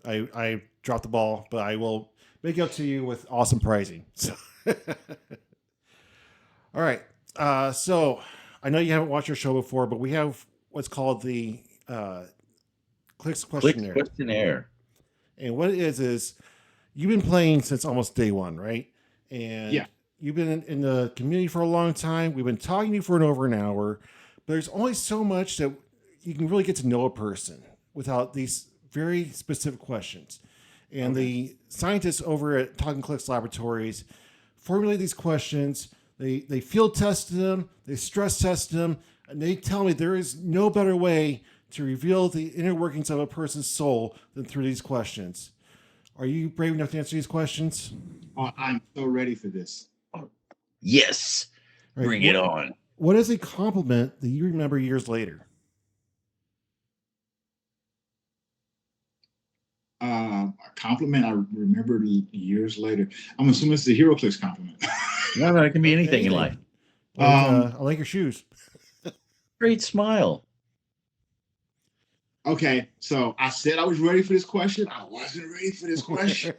I dropped the ball, but I will make it up to you with awesome pricing. So, all right. So I know you haven't watched our show before, but we have what's called the Clix questionnaire. Clix questionnaire. And what it is you've been playing since almost day one, right? And Yeah. you've been in the community for a long time. We've been talking to you for over an hour, but there's only so much that you can really get to know a person without these very specific questions. And the scientists over at Talkn Clix Laboratories formulate these questions. They field tested them, they stress tested them, and they tell me there is no better way to reveal the inner workings of a person's soul than through these questions. Are you brave enough to answer these questions? Oh, I'm so ready for this. Yes. Right, Bring it on. What is a compliment that you remember years later? A compliment I remember years later. I'm assuming it's a Heroclix compliment. No, it can be anything in life. I like your shoes. Great smile. Okay, so I said I was ready for this question. I wasn't ready for this question.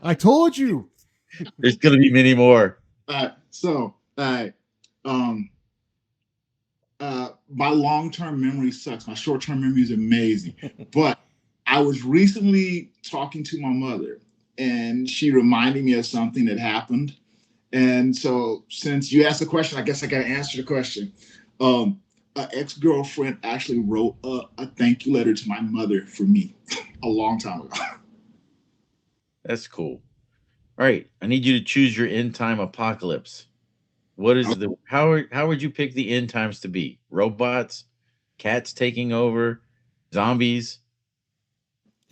I told you. There's going to be many more. My long-term memory sucks. My short-term memory is amazing. But I was recently talking to my mother, and she reminded me of something that happened. And so since you asked the question, I guess I got to answer the question. An ex-girlfriend actually wrote a thank you letter to my mother for me a long time ago. That's cool. All right. I need you to choose your end time apocalypse. What is how would you pick the end times to be? Robots, cats taking over, zombies,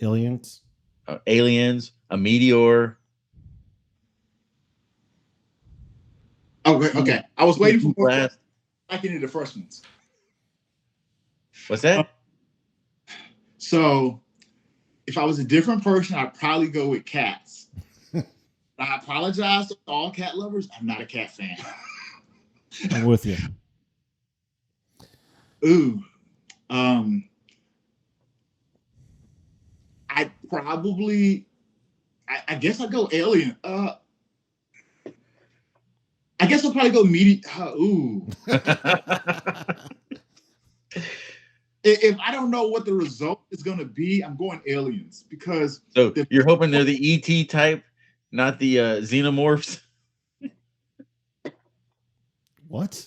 Aliens, aliens, a meteor. Okay. I was waiting for more. Blast. I can do the first ones. What's that? So if I was a different person, I'd probably go with cats. I apologize to all cat lovers. I'm not a cat fan. I'm with you. Ooh. I probably, I guess I'd go alien. I guess I'll probably go ooh. If I don't know what the result is going to be, I'm going aliens because. So you're hoping they're the ET type, not the xenomorphs? What?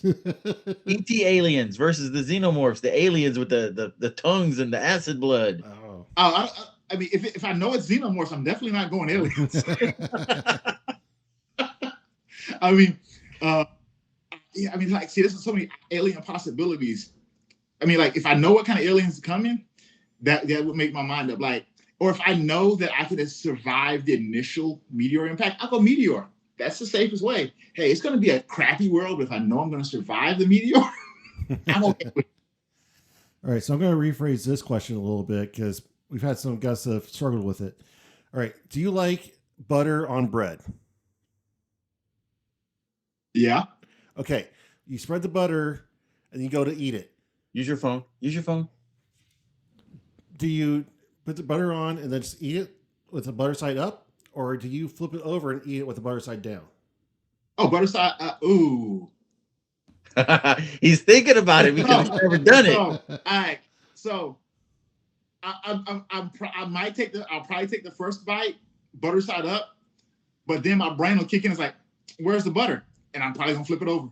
ET aliens versus the xenomorphs, the aliens with the tongues and the acid blood. Oh. I mean, if I know it's xenomorphs, I'm definitely not going aliens. I mean, yeah, I mean, like, see, there's so many alien possibilities. I mean, like, if I know what kind of aliens are coming, that would make my mind up. Like, or if I know that I could have survived the initial meteor impact, I'll go meteor. That's the safest way. Hey, it's going to be a crappy world, but if I know I'm going to survive the meteor, I'm okay with it. All right, so I'm going to rephrase this question a little bit because we've had some guys that have struggled with it. All right, do you like butter on bread? Yeah. Okay, you spread the butter and you go to eat it. Use your phone. Use your phone. Do you put the butter on and then just eat it with the butter side up? Or do you flip it over and eat it with the butter side down? Oh, butter side. Ooh. He's thinking about it because he's never done it. All right. So I might take I'll probably take the first bite, butter side up, but then my brain will kick in. It's like, where's the butter? And I'm probably gonna flip it over.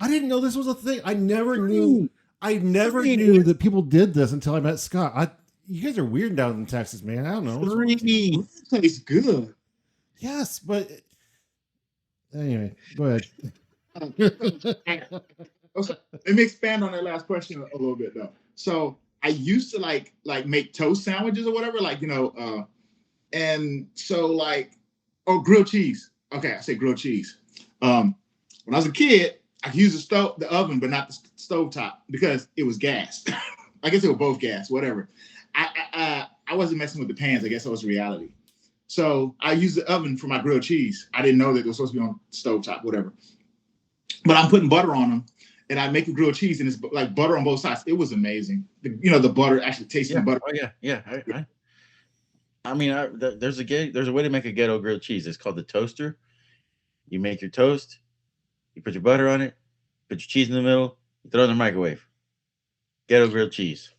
I didn't know this was a thing. I never knew that people did this until I met Scott. You guys are weird down in Texas, man. I don't know. It tastes good. Yes, but anyway, go ahead. Let me expand on that last question a little bit though. So I used to like make toast sandwiches or whatever, and so grilled cheese. Okay, I say grilled cheese. When I was a kid, I could use the oven, but not the stovetop because it was gas. I guess they were both gas, whatever. I wasn't messing with the pans. I guess that was reality. So I used the oven for my grilled cheese. I didn't know that it was supposed to be on stovetop, whatever. But I'm putting butter on them, and I make a grilled cheese, and it's like butter on both sides. It was amazing. The butter actually tasting the butter. Oh yeah. I mean, there's a way to make a ghetto grilled cheese. It's called the toaster. You make your toast, you put your butter on it, put your cheese in the middle, you throw it in the microwave. Ghetto grilled cheese.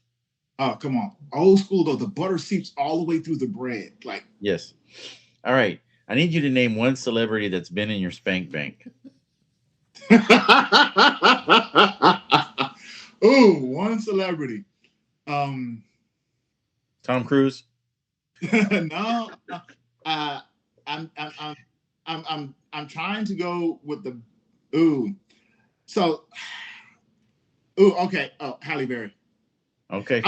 Oh, come on. Old school though. The butter seeps all the way through the bread. Like, Yes. All right. I need you to name one celebrity that's been in your spank bank. ooh, one celebrity. Tom Cruise. No. Uh, I'm trying to go with the ooh. So okay. Oh, Halle Berry. Okay.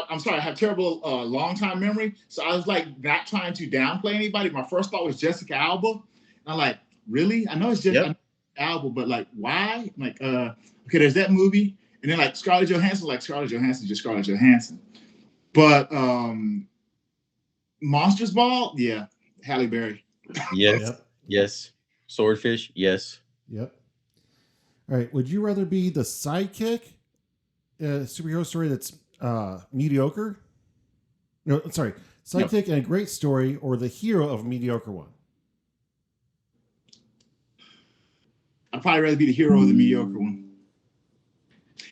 I'm sorry, I have terrible long time memory. So I was like not trying to downplay anybody. My first thought was Jessica Alba. And I'm like, really? I know it's just Alba, but like, why? I'm like, okay, there's that movie. And then like Scarlett Johansson, just Scarlett Johansson. But Monsters Ball, yeah, Halle Berry. Yes. Yep. Yes. Swordfish. Yes. Yep. All right. Would you rather be the sidekick in a superhero story that's mediocre? No, sorry. Sidekick in a great story or the hero of a mediocre one? I'd probably rather be the hero of the mediocre one.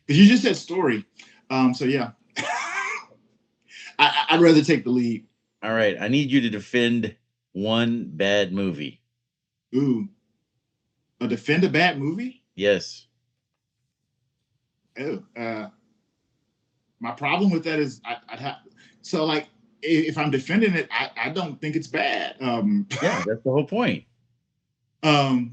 Because you just said story. So yeah. I'd rather take the lead. All right. I need you to defend one bad movie. Ooh. Defend a bad movie? Yes. Oh, my problem with that is I'd have so like if I'm defending it, I don't think it's bad. Yeah, that's the whole point. I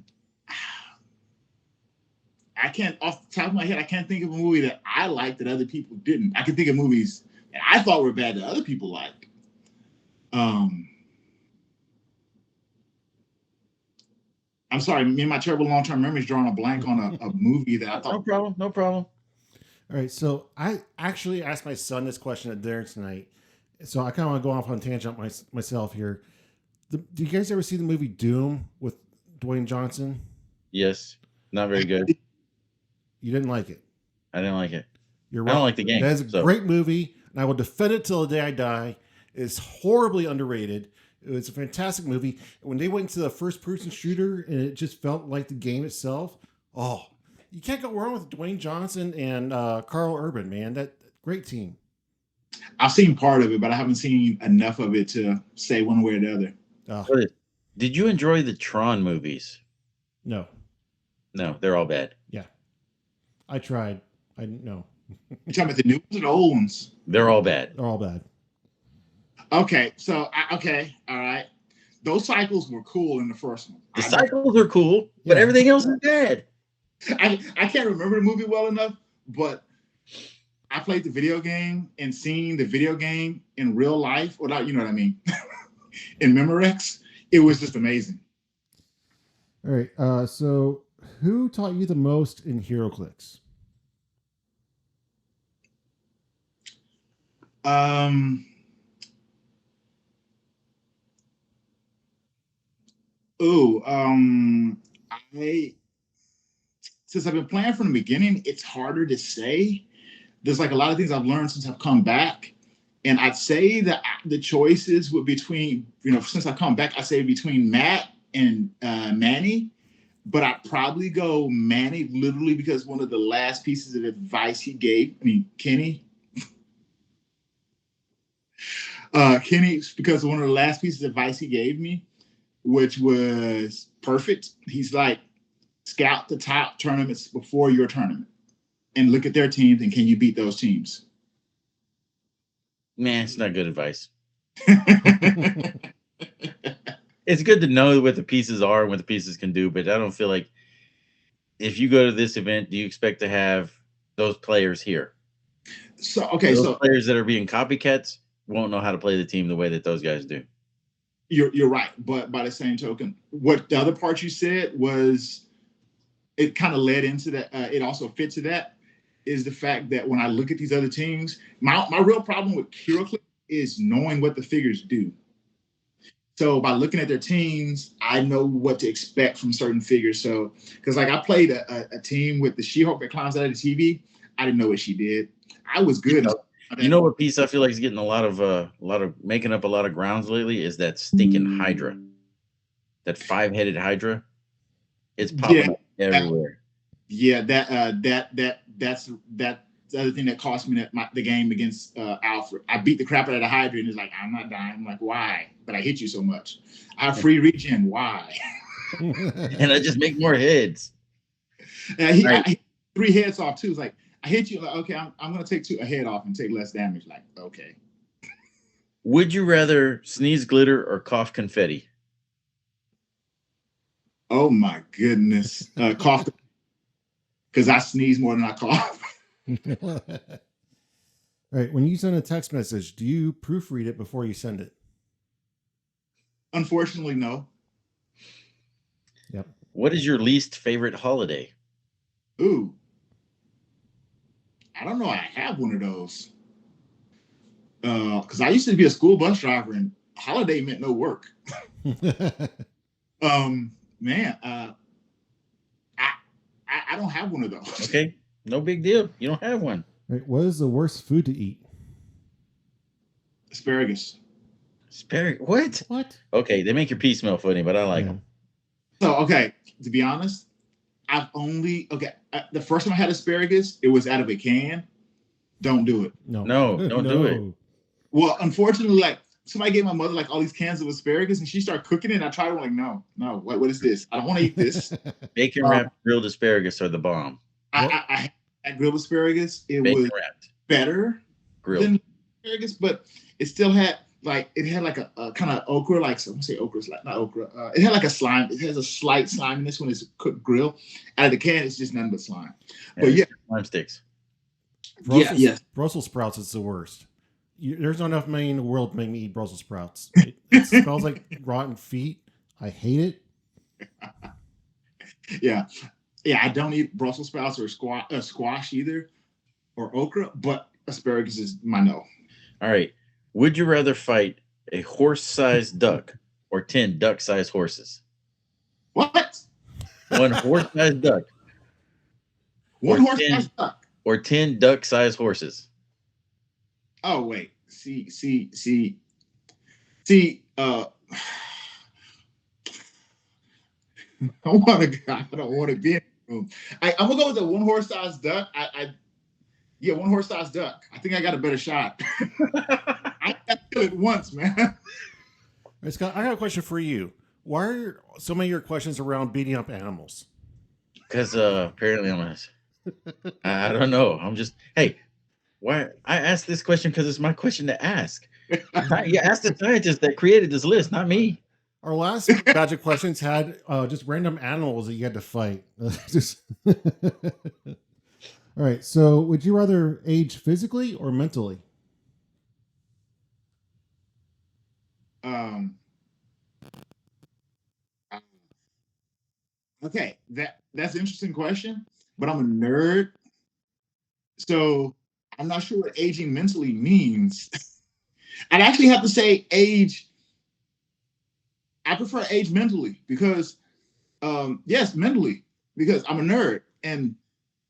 can't off the top of my head, I can't think of a movie that I liked that other people didn't. I can think of movies that I thought were bad that other people liked. I'm sorry, me and my terrible long-term memory is drawing a blank on a movie that I thought. No problem. All right, so I actually asked my son this question at dinner tonight. So I kind of want to go off on a tangent myself here. Do you guys ever see the movie Doom with Dwayne Johnson? Yes. Not very good. You didn't like it. I didn't like it. You're right. I don't like the game. That is a great movie, and I will defend it till the day I die. It's horribly underrated. It was a fantastic movie. When they went into the first-person shooter, and it just felt like the game itself, oh, you can't go wrong with Dwayne Johnson and Carl Urban, man. That great team. I've seen part of it, but I haven't seen enough of it to say one way or the other. Oh. Did you enjoy the Tron movies? No. No, they're all bad. Yeah. I tried. I didn't know. You talking about the new ones or the old ones? They're all bad. They're all bad. Okay, so all right. Those cycles were cool in the first one. The cycles are cool, but everything else is bad. I can't remember the movie well enough, but I played the video game and seeing the video game in real life, or not, you know what I mean, in Memorex, it was just amazing. All right. So who taught you the most in Heroclix? Since I've been playing from the beginning, it's harder to say. There's like a lot of things I've learned since I've come back. And I'd say that the choices were between, since I've come back, I say between Matt and Manny. But I'd probably go Manny literally because one of the last pieces of advice he gave, Kenny. Kenny, because one of the last pieces of advice he gave me, which was perfect. He's like, scout the top tournaments before your tournament and look at their teams and can you beat those teams? Man, it's not good advice. It's good to know what the pieces are and what the pieces can do, but I don't feel like if you go to this event, do you expect to have those players here? So players that are being copycats won't know how to play the team the way that those guys do. You're right, but by the same token, what the other part you said was it kind of led into that. It also fit to that is the fact that when I look at these other teams, my real problem with Heroclix is knowing what the figures do. So by looking at their teams, I know what to expect from certain figures. So, because like I played a team with the She-Hulk that climbs out of the TV, I didn't know what she did. I was good You know what piece I feel like is getting a lot of making up a lot of grounds lately is that stinking Hydra. That 5-headed Hydra. It's popping up everywhere. That's the other thing that cost me the game against Alfred. I beat the crap out of the Hydra, and it's like, I'm not dying. I'm like, why? But I hit you so much. I have free regen. Why? And I just make more heads. And I hit 3 heads off too. It's like, I hit you. Like, okay, I'm gonna take a head off and take less damage. Like, okay. Would you rather sneeze glitter or cough confetti? Oh my goodness, cough. Because I sneeze more than I cough. All right. When you send a text message, do you proofread it before you send it? Unfortunately, no. Yep. What is your least favorite holiday? Ooh. I don't know. I have one of those. Because I used to be a school bus driver, and holiday meant no work. Man, I don't have one of those. Okay, no big deal. You don't have one. Right. What is the worst food to eat? Asparagus. Asparagus? What? What? Okay, they make your pee smell funny, but I like them. So, okay, to be honest, the first time I had asparagus, it was out of a can. Don't do it. No, don't do it. Well, unfortunately, like, somebody gave my mother like all these cans of asparagus, and she started cooking it. And I tried it. I'm like, no, what is this? I don't want to eat this. Bacon wrapped grilled asparagus are the bomb. I had grilled asparagus. It was better than asparagus, but it still had like a kind of okra, like so I'm gonna say okra, not okra. It had like a slime. It has a slight sliminess when it's cooked grilled. Out of the can, it's just nothing but slime. But yeah, slime sticks. Brussels sprouts is the worst. There's not enough money in the world to make me eat Brussels sprouts. It smells like rotten feet. I hate it. Yeah. I don't eat Brussels sprouts or squash either, or okra. But asparagus is my no. All right. Would you rather fight a horse-sized duck or 10 duck-sized horses? What? One horse-sized duck. One horse-sized duck. Or 10 duck-sized horses. Oh wait, see. I don't want to be in the room. I'm gonna go with the one horse-sized duck. One horse-sized duck. I think I got a better shot. I got to kill it once, man. Hey, Scott, I got a question for you. Why are so many of your questions around beating up animals? Because apparently I don't know. Hey. Why I asked this question because it's my question to ask. You asked the scientist that created this list, not me. Our last batch of questions had just random animals that you had to fight. All right. So, would you rather age physically or mentally? Okay, that's an interesting question, but I'm a nerd, so I'm not sure what aging mentally means. I'd actually have to say age. I prefer age mentally because, yes, mentally, because I'm a nerd. And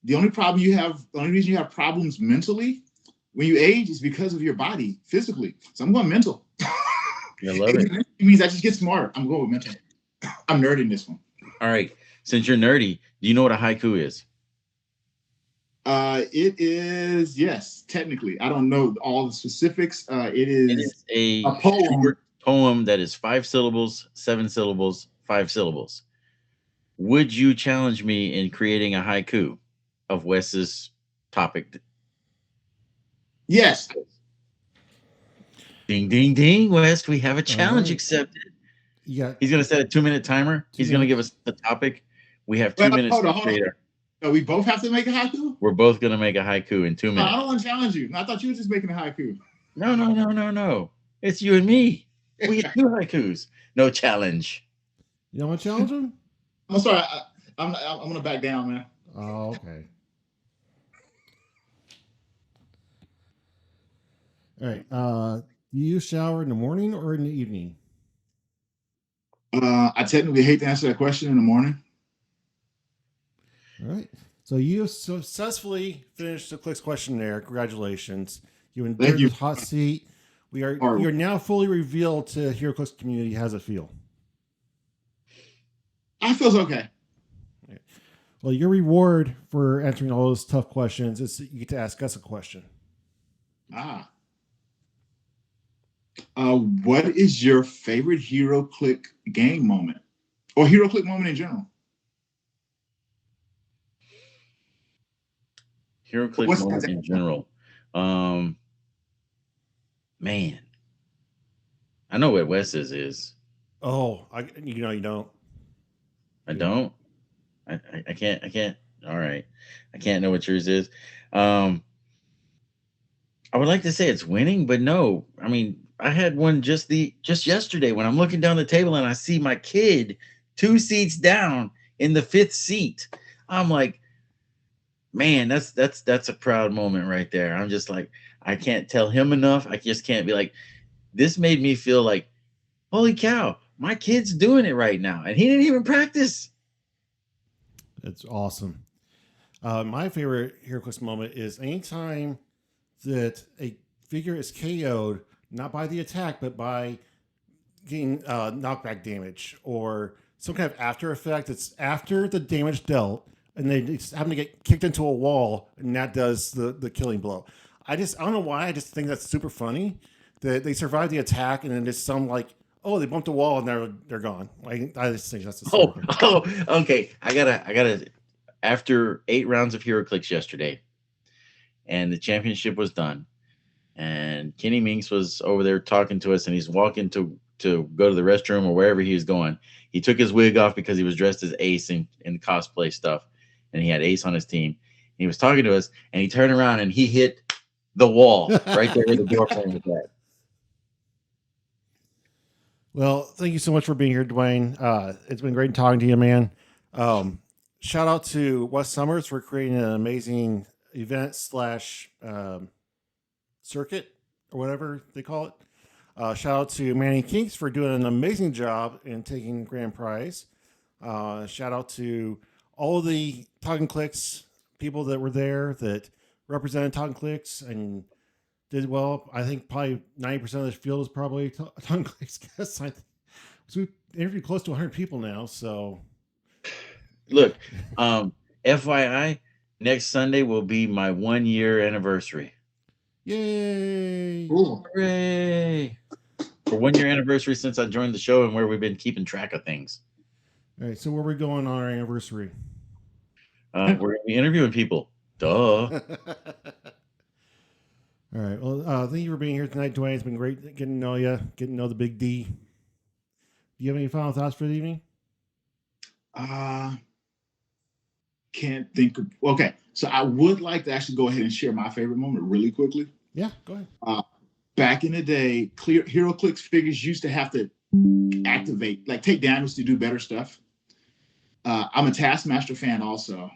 the only reason you have problems mentally when you age is because of your body physically. So I'm going mental. I love it. It means I just get smarter. I'm going with mental. I'm nerding this one. All right. Since you're nerdy, do you know what a haiku is? It is, yes, technically. I don't know all the specifics. It is a poem. Poem that is 5 syllables, 7 syllables, 5 syllables. Would you challenge me in creating a haiku of Wes's topic? Yes. Ding, ding, ding, Wes. We have a challenge accepted. Yeah. He's going to set a 2-minute timer. He's going to give us the topic. We have 2 minutes to create it. So we both have to make a haiku? We're both going to make a haiku in 2 minutes. I don't want to challenge you. I thought you were just making a haiku. No. It's you and me. We get 2 haikus. No challenge. You don't want to challenge him? I'm sorry. I'm going to back down, man. Oh, okay. All right. Do you shower in the morning or in the evening? I technically hate to answer that question in the morning. All right. So you successfully finished the Clix questionnaire. Congratulations. You Thank endured you. the hot seat. Hard You're now fully revealed to Heroclix community. How's it feel? I feels okay. Well, your reward for answering all those tough questions is you get to ask us a question. Ah. What is your favorite HeroClick game moment? Or HeroClick moment in general? HeroClix What's moment in general. Man, I know what Wes's is. Oh, you don't. I don't. I can't. All right, I can't know what yours is. I would like to say it's winning, but no. I mean, I had one just yesterday when I'm looking down the table and I see my kid 2 seats down in the 5th seat. I'm like, man, that's a proud moment right there. I'm just like, I can't tell him enough. I just can't be like, this made me feel like, holy cow, my kid's doing it right now, and he didn't even practice. It's awesome. My favorite HeroClix moment is anytime that a figure is KO'd, not by the attack, but by getting knockback damage or some kind of after effect. It's after the damage dealt, and they just happen to get kicked into a wall, and that does the killing blow. I don't know why. I just think that's super funny that they survive the attack, and then there's some like, oh, they bumped a wall and they're gone. Like, I just think that's Okay. I gotta. After 8 rounds of HeroClix yesterday, and the championship was done, and Kenny Minks was over there talking to us, and he's walking to go to the restroom or wherever he was going. He took his wig off because he was dressed as Ace in cosplay stuff, and he had Ace on his team. He was talking to us, and he turned around and he hit the wall right there where the door frame was at. Well, thank you so much for being here, Duane. It's been great talking to you, man. Shout out to Wes Summers for creating an amazing event / circuit or whatever they call it. Shout out to Manny Kinks for doing an amazing job in taking grand prize. Shout out to all of the Talkn Clix people that were there that represented Talkn Clix and did well. I think probably 90% of the field is probably Talkn Clix guests. So we interviewed close to 100 people now. So look, FYI, next Sunday will be my 1-year anniversary. Yay! Cool. Hooray! For 1-year anniversary since I joined the show and where we've been keeping track of things. All right, so where are we going on our anniversary? We're going to be interviewing people. Duh. All right. Well, thank you for being here tonight, Duane. It's been great getting to know you, getting to know the Big D. Do you have any final thoughts for the evening? Can't think of. Okay, so I would like to actually go ahead and share my favorite moment really quickly. Yeah, go ahead. Back in the day, HeroClix figures used to have to activate, like take damage to do better stuff. I'm a Taskmaster fan also.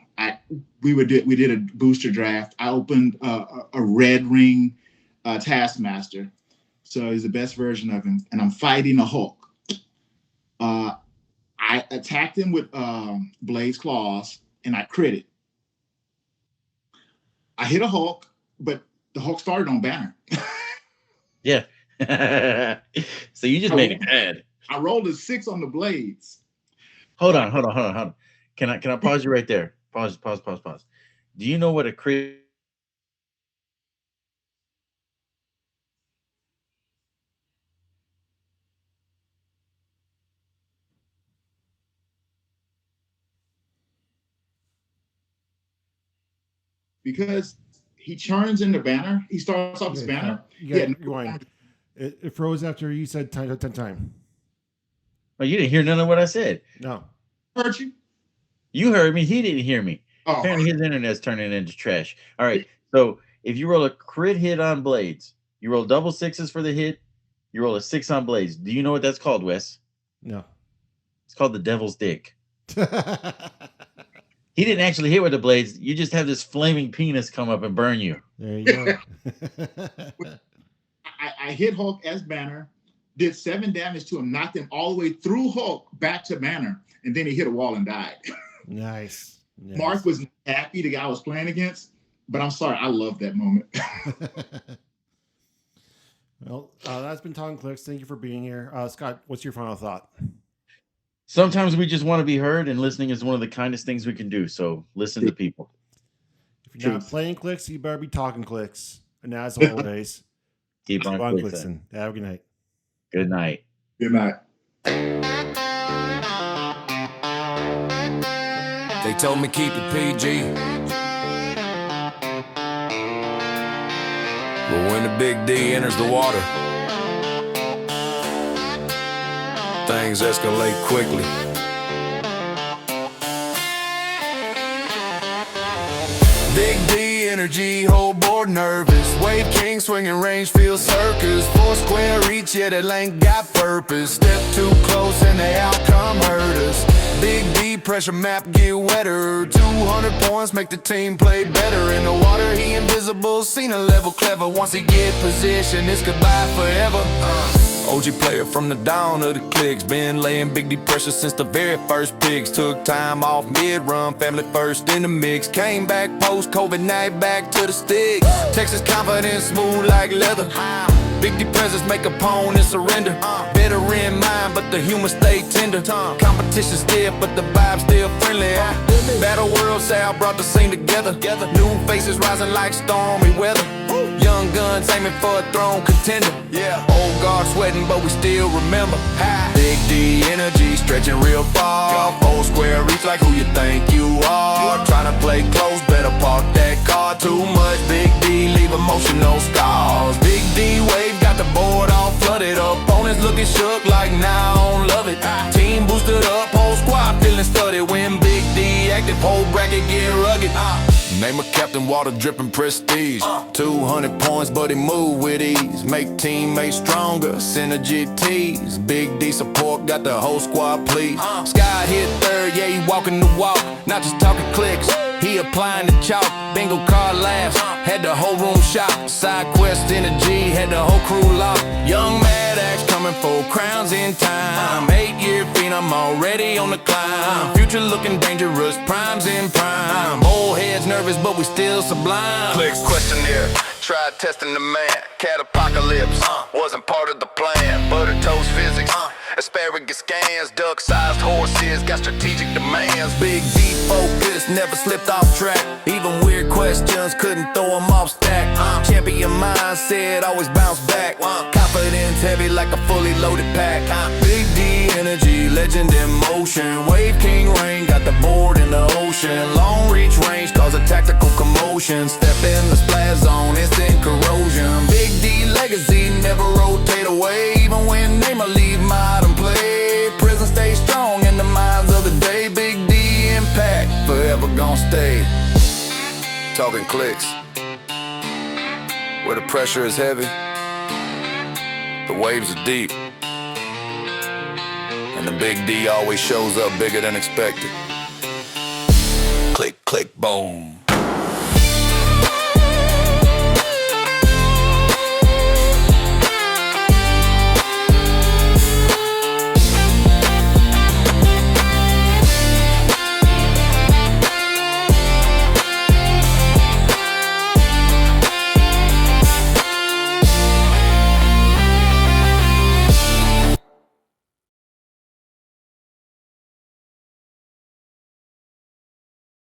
We did a booster draft. I opened a red ring Taskmaster, so he's the best version of him, and I'm fighting a Hulk. I attacked him with Blaze Claws, and I critted. I hit a Hulk, but the Hulk started on Banner. Yeah. So you just made it bad. I rolled a 6 on the blades. Hold on. Can I pause you right there? Pause. Do you know what a crit? Because he churns into Banner. He starts off as Banner. It froze after you said time. Oh, you didn't hear none of what I said. No. Heard you? You heard me. He didn't hear me. Oh. Apparently his internet's turning into trash. All right. So if you roll a crit hit on blades, you roll double 6s for the hit, you roll a 6 on blades. Do you know what that's called, Wes? No. It's called the devil's dick. He didn't actually hit with the blades. You just have this flaming penis come up and burn you. There you go. I hit Hulk as Banner, did 7 damage to him, knocked him all the way through Hulk back to Banner, and then he hit a wall and died. Nice. Mark was happy, the guy I was playing against, but I'm sorry, I love that moment. Well, that's been Talkn Clix. Thank you for being here. Scott, what's your final thought? Sometimes we just want to be heard, and listening is one of the kindest things we can do. So listen to people. If you're not Truth. playing Clix, you better be talking Clix. And as always, Keep on Clixing. Have a good night. Good night. Good night. They told me keep it PG. But when the big D enters the water, things escalate quickly. Big D energy, whole board nervous. Wave king swinging range, field circus. 4 square reach, yeah, that lane got purpose. Step too close and the outcome hurt us. Big D pressure map get wetter. 200 points make the team play better. In the water he invisible, seen a level clever. Once he get position, it's goodbye forever. OG player from the dawn of the Clix. Been laying big D pressure since the very first picks. Took time off mid-run, family first in the mix. Came back post-COVID, night back to the sticks. Texas confidence, smooth like leather. Big D presence make opponents surrender. Veteran mind, but the humor stay tender. Competition stiff, but the vibe still friendly. Battle World South brought the scene together. New faces rising like stormy weather. Young guns aiming for a throne contender. Old guard sweating, but we still remember. Big D energy stretching real far. 4 square reach like who you think you are. Trying to play close, better park that car. Too much Big D, leave emotional scars. Big D wave got the board all flooded. Opponents looking shook like now I don't love it. Team boosted up, whole squad feeling studded. When Big D active, whole bracket get rugged. Name a captain, water dripping prestige. 200 points, but he move with ease. Make teammates stronger, synergy tease. Big D support, got the whole squad please. Sky hit third, yeah, he walking the walk. Not just talking Clix, he applying the chalk. Bingo card laughs, had the whole room shocked. Side quest energy, had the whole crew locked. Young Mad Axe coming for crowns in time. 8-year phenom already on the climb. Future looking dangerous, prime's in prime. Old heads nervous, but we still sublime. Clix questionnaire, tried testing the man. Cat apocalypse, wasn't part of the plan. Butter toast physics, asparagus scans. Duck-sized horses, got strategic demands. Big D focus, never slipped off track. Even weird questions, couldn't throw them off stack. Champion mindset, always bounce back. Confidence heavy like a fully loaded pack. Big D energy, legend in motion. Wave king rain, got the board in the ocean. Long reach range, cause a tactical commotion. Step in the splash zone, instant corrosion. Big D legacy, never rotate away. Even when Neymar leave, modern play. Prison stay strong in the minds of the day. Big D impact, forever gon' stay. Talkn Clix, where the pressure is heavy, the waves are deep, and the Big D always shows up bigger than expected. Click, click, boom.